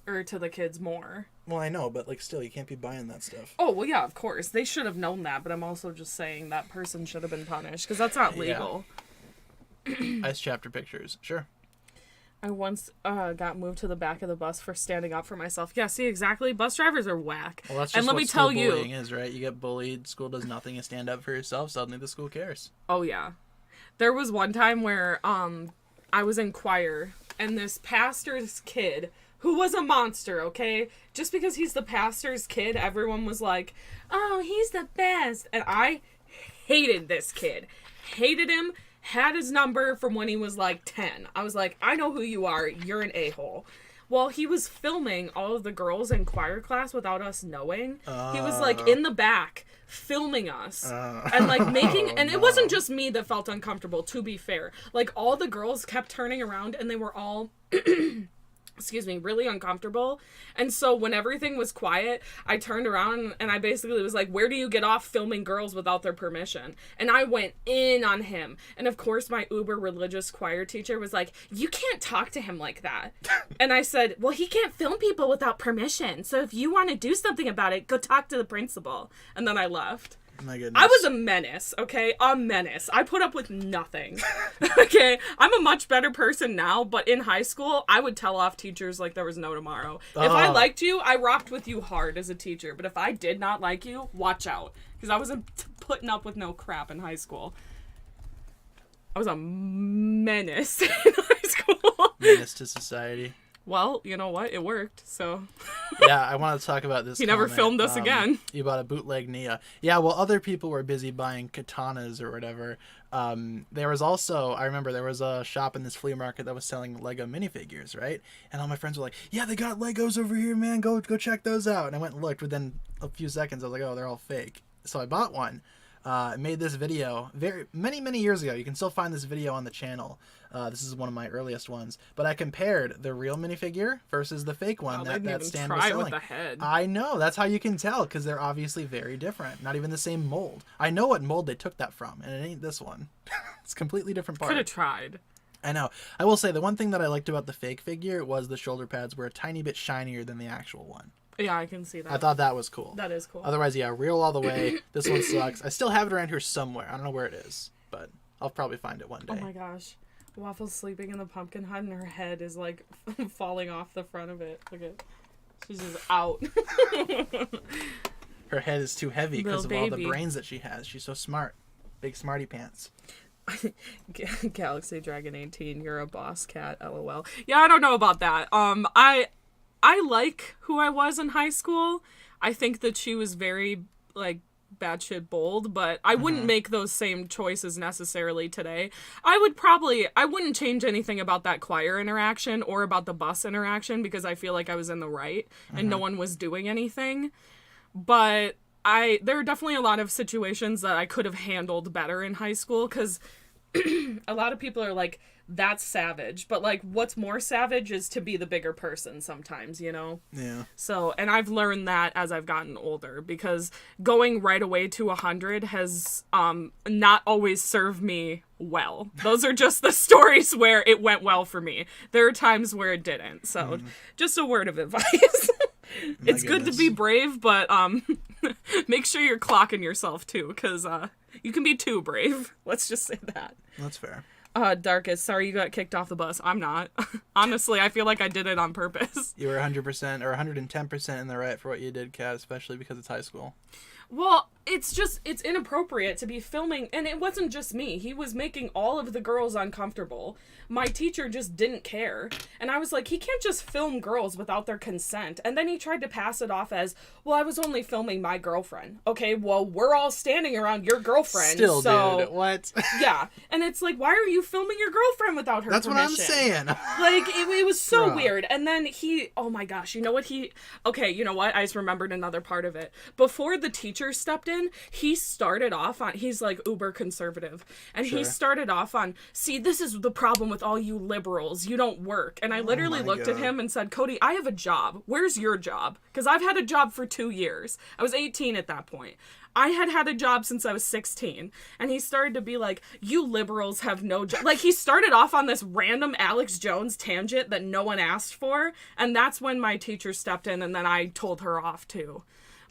Or to the kids more. Well, I know, but still, you can't be buying that stuff. Oh, well, yeah, of course. They should have known that, but I'm also just saying that person should have been punished, because that's not legal. Yeah. Ice chapter pictures. Sure. I once got moved to the back of the bus for standing up for myself. Yeah, see, exactly. Bus drivers are whack. Well, that's just what school bullying is, right? You get bullied, school does nothing, you stand up for yourself, suddenly the school cares. Oh, yeah. There was one time where I was in choir, and this pastor's kid, who was a monster, okay? Just because he's the pastor's kid, everyone was like, oh, he's the best. And I hated this kid. Hated him. Had his number from when he was 10. I was like, I know who you are. You're an a-hole. Well, he was filming all of the girls in choir class without us knowing. He was in the back filming us and making, and it wasn't just me that felt uncomfortable, to be fair. All the girls kept turning around and they were all excuse me, really uncomfortable. And so when everything was quiet, I turned around and I basically was like, where do you get off filming girls without their permission? And I went in on him. And of course, my uber religious choir teacher was like, you can't talk to him like that. And I said, well, he can't film people without permission. So if you want to do something about it, go talk to the principal. And then I left. My goodness. I was a menace, okay? A menace. I put up with nothing. Okay? I'm a much better person now, but in high school, I would tell off teachers like there was no tomorrow. If I liked you, I rocked with you hard as a teacher. But if I did not like you, watch out. Because I wasn't putting up with no crap in high school. I was a menace in high school. Menace to society. Well, you know what? It worked, so... Yeah, I want to talk about this. He never filmed us again. You bought a bootleg Nia. Yeah, well, other people were busy buying katanas or whatever. There was also, I remember there was a shop in this flea market that was selling Lego minifigures, right? And all my friends were like, yeah, they got Legos over here, man. Go check those out. And I went and looked. Within a few seconds, I was like, oh, they're all fake. So I bought one. Made this video many years ago. You can still find this video on the channel. This is one of my earliest ones. But I compared the real minifigure versus the fake one that Stan was selling. With the head. I know. That's how you can tell, because they're obviously very different. Not even the same mold. I know what mold they took that from, and it ain't this one. It's a completely different part. Could have tried. I know. I will say, the one thing that I liked about the fake figure was the shoulder pads were a tiny bit shinier than the actual one. Yeah, I can see that. I thought that was cool. That is cool. Otherwise, yeah, real all the way. This one sucks. I still have it around here somewhere. I don't know where it is, but I'll probably find it one day. Oh my gosh. Waffle's sleeping in the pumpkin hut and her head is falling off the front of it. Look at, she's just out. Her head is too heavy because of all the brains that she has. She's so smart. Big smarty pants. Galaxy Dragon 18, you're a boss cat, LOL. Yeah, I don't know about that. I like who I was in high school. I think that she was very, batshit bold, but I wouldn't make those same choices necessarily today. I wouldn't change anything about that choir interaction or about the bus interaction, because I feel like I was in the right and no one was doing anything. But there are definitely a lot of situations that I could have handled better in high school, because a lot of people are like, that's savage. But, what's more savage is to be the bigger person sometimes, you know? Yeah. So, and I've learned that as I've gotten older, because going right away to 100 has not always served me well. Those are just the stories where it went well for me. There are times where it didn't. So, just a word of advice. It's good to be brave, but make sure you're clocking yourself, too, because you can be too brave. Let's just say that. That's fair. Darkest, sorry you got kicked off the bus. I'm not. Honestly, I feel like I did it on purpose. You were 100% or 110% in the right for what you did, Kat, especially because it's high school. Well, it's inappropriate to be filming, and it wasn't just me. He was making all of the girls uncomfortable. My teacher just didn't care. And I was like, he can't just film girls without their consent. And then he tried to pass it off as, well, I was only filming my girlfriend. Okay, well, we're all standing around your girlfriend. Still, so, dude, what? Yeah. And it's like, why are you you filming your girlfriend without her That's permission? what I'm saying. Like, it was so Bruh. weird. And then oh my gosh, you know what okay, you know what? I just remembered another part of it. Before the teacher stepped in, he started off on, he's like uber conservative. And he started off on, see, this is the problem with all you liberals. You don't work. And I literally looked at him and said, Cody, I have a job. Where's your job? Because I've had a job for 2 years. I was 18 at that point. I had a job since I was 16. And he started to be like, you liberals have no job. Like, he started off on this random Alex Jones tangent that no one asked for. And that's when my teacher stepped in, and then I told her off too.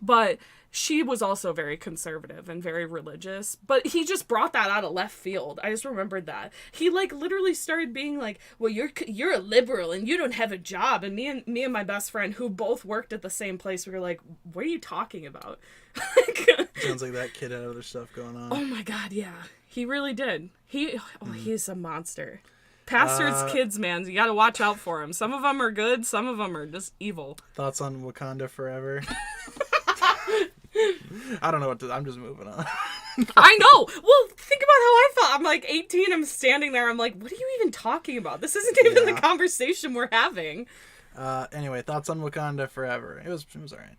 But she was also very conservative and very religious. But he just brought that out of left field. I just remembered that. He, like, literally started being like, well, you're a liberal and you don't have a job. And me and my best friend, who both worked at the same place, we were like, what are you talking about? Sounds like that kid had other stuff going on. Oh my god, yeah. He really did. He's a monster. Pastor's kids, man. You gotta watch out for him. Some of them are good, some of them are just evil. Thoughts on Wakanda Forever? I don't know what to... I'm just moving on. I know! Well, think about how I felt. I'm like 18, I'm standing there, I'm like, what are you even talking about? This isn't even the conversation we're having. Anyway, thoughts on Wakanda Forever. It was alright.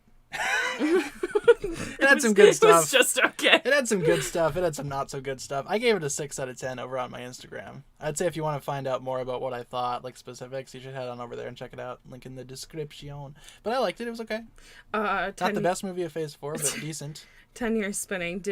It had some good stuff. It was just okay. It had some good stuff. It had some not so good stuff. I gave it a 6 out of 10 over on my Instagram. I'd say if you want to find out more about what I thought, like specifics, you should head on over there and check it out. Link in the description. But I liked it. It was okay. Not the best movie of Phase 4, but decent. 10 years spinning.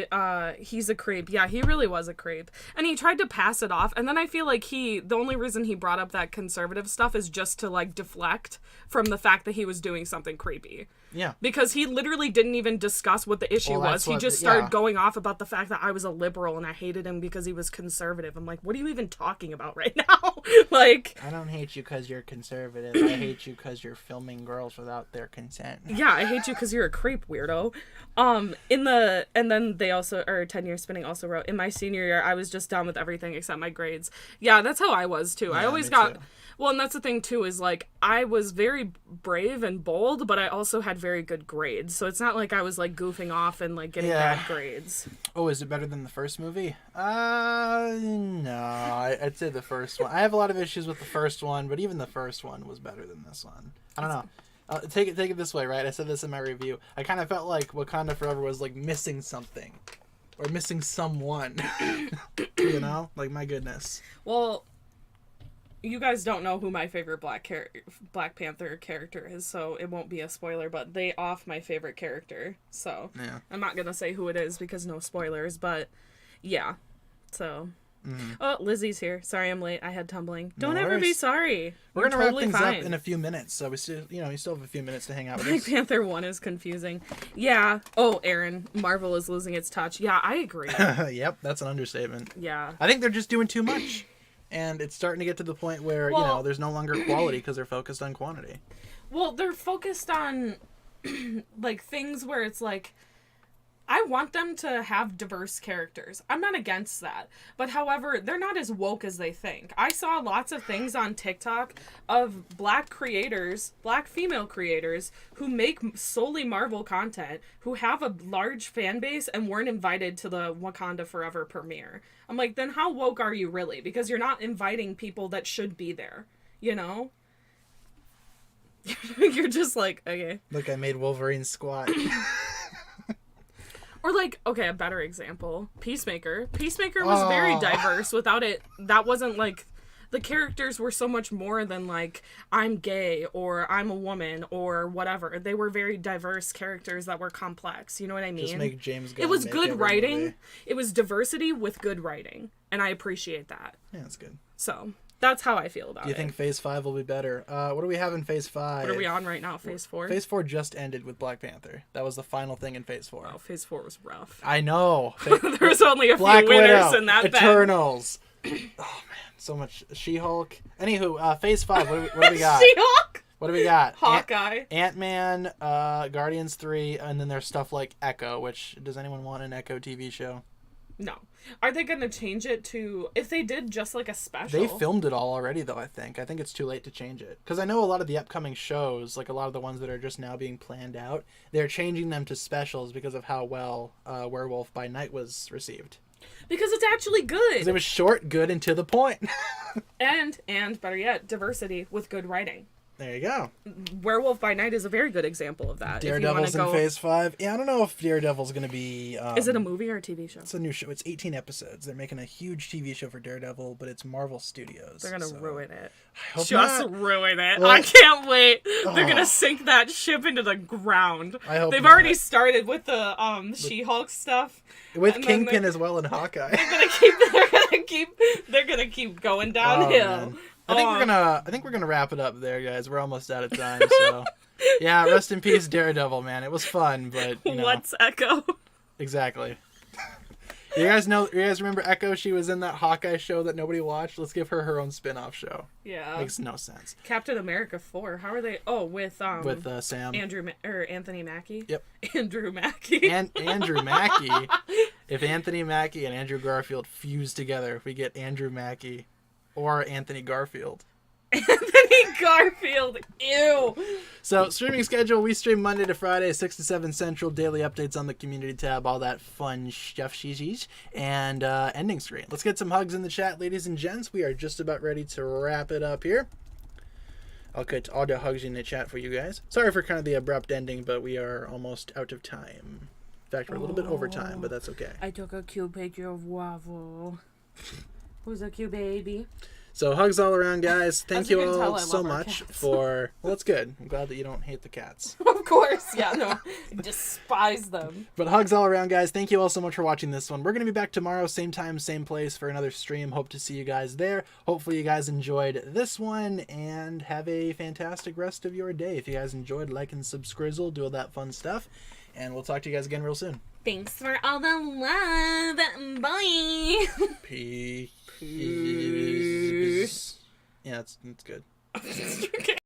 He's a creep. Yeah, he really was a creep. And he tried to pass it off. And then I feel like the only reason he brought up that conservative stuff is just to, like, deflect from the fact that he was doing something creepy. Yeah. Because he literally didn't even discuss what the issue was. He just started going off about the fact that I was a liberal and I hated him because he was conservative. I'm like, what are you even talking about right now? Like, I don't hate you because you're conservative. I hate you because you're filming girls without their consent. Yeah, I hate you because you're a creep, weirdo. And then they also, 10 years spinning also wrote, in my senior year, I was just done with everything except my grades. Yeah, that's how I was too. I always got... Too. Well, and that's the thing, too, is, like, I was very brave and bold, but I also had very good grades. So it's not like I was, like, goofing off and, like, getting bad grades. Oh, is it better than the first movie? No. I'd say the first one. I have a lot of issues with the first one, but even the first one was better than this one. I don't know. Take it this way, right? I said this in my review. I kind of felt like Wakanda Forever was, like, missing something. Or missing someone. You know? Like, my goodness. Well... You guys don't know who my favorite Black Panther character is, so it won't be a spoiler, but they off my favorite character. So yeah. I'm not going to say who it is because no spoilers, but yeah. So Oh, Lizzie's here. Sorry I'm late. I had tumbling. Don't ever be sorry. We're going to wrap things up in a few minutes, so we still, you still have a few minutes to hang out with us. Black Panther 1 is confusing. Yeah. Oh, Aaron, Marvel is losing its touch. Yeah, I agree. Yep, that's an understatement. Yeah. I think they're just doing too much. And it's starting to get to the point where, there's no longer quality because they're focused on quantity. Well, they're focused on, like, things where it's like, I want them to have diverse characters. I'm not against that. But however, they're not as woke as they think. I saw lots of things on TikTok of black female creators who make solely Marvel content, who have a large fan base and weren't invited to the Wakanda Forever premiere. I'm like, then how woke are you really? Because you're not inviting people that should be there, You're just like, okay. Look, I made Wolverine squat. Or like, okay, a better example, Peacemaker. Peacemaker was very diverse. Without it, that wasn't like, the characters were so much more than like, I'm gay or I'm a woman or whatever. They were very diverse characters that were complex. You know what I mean? Just make James Gunn. It was good writing. Movie. It was diversity with good writing. And I appreciate that. Yeah, that's good. So, that's how I feel about it. Do you think Phase 5 will be better? What do we have in Phase 5? What are we on right now? Phase 4? Phase 4 just ended with Black Panther. That was the final thing in Phase 4. Oh, Phase 4 was rough. I know. There's only a Black few winners Widow, in that Eternals. Oh, man. So much. She-Hulk. Anywho, Phase 5. What do we got? She-Hulk? What do we got? Hawkeye. Ant-Man, Guardians 3, and then there's stuff like Echo, which, does anyone want an Echo TV show? No. Are they going to change it to... If they did just like a special... They filmed it all already, though, I think. I think it's too late to change it. Because I know a lot of the upcoming shows, like a lot of the ones that are just now being planned out, they're changing them to specials because of how well Werewolf by Night was received. Because it's actually good. Because it was short, good, and to the point. And better yet, diversity with good writing. There you go. Werewolf by Night is a very good example of that. Daredevil's in Phase 5. Yeah, I don't know if Daredevil's going to be... is it a movie or a TV show? It's a new show. It's 18 episodes. They're making a huge TV show for Daredevil, but it's Marvel Studios. They're going to ruin it. I hope Just not. ruin it. Well, I can't wait. They're going to sink that ship into the ground. I hope They've not. already started with the She-Hulk stuff. With Kingpin as well and Hawkeye. They're gonna keep going downhill. I think we're gonna wrap it up there, guys. We're almost out of time, so yeah, rest in peace, Daredevil, man. It was fun, but you know. What's Echo? Exactly. You guys remember Echo? She was in that Hawkeye show that nobody watched. Let's give her her own spin-off show. Yeah. Makes no sense. Captain America 4. How are they? Oh, with Sam. Anthony Mackie. Yep. Andrew Mackie. And Andrew Mackie. If Anthony Mackie and Andrew Garfield fuse together, if we get Andrew Mackie or Anthony Garfield. Anthony Garfield. Ew. So, streaming schedule, we stream Monday to Friday, 6 to 7 Central, daily updates on the community tab, all that fun stuff, and ending screen. Let's get some hugs in the chat, ladies and gents. We are just about ready to wrap it up here. I'll get all the hugs in the chat for you guys. Sorry for kind of the abrupt ending, but we are almost out of time. In fact, we're a little bit over time, but that's okay. I took a cute picture of Waffle. Who's a cute baby? So hugs all around, guys. Thank you all so much cats. for... Well, that's good. I'm glad that you don't hate the cats. Of course, yeah, no. I despise them. But hugs all around, guys. Thank you all so much for watching this one. We're going to be back tomorrow, same time, same place for another stream. Hope to see you guys there. Hopefully you guys enjoyed this one, and have a fantastic rest of your day. If you guys enjoyed, like and subscrizzle, do all that fun stuff. And we'll talk to you guys again real soon. Thanks for all the love. Bye. Peace. Yeah, that's good. Okay.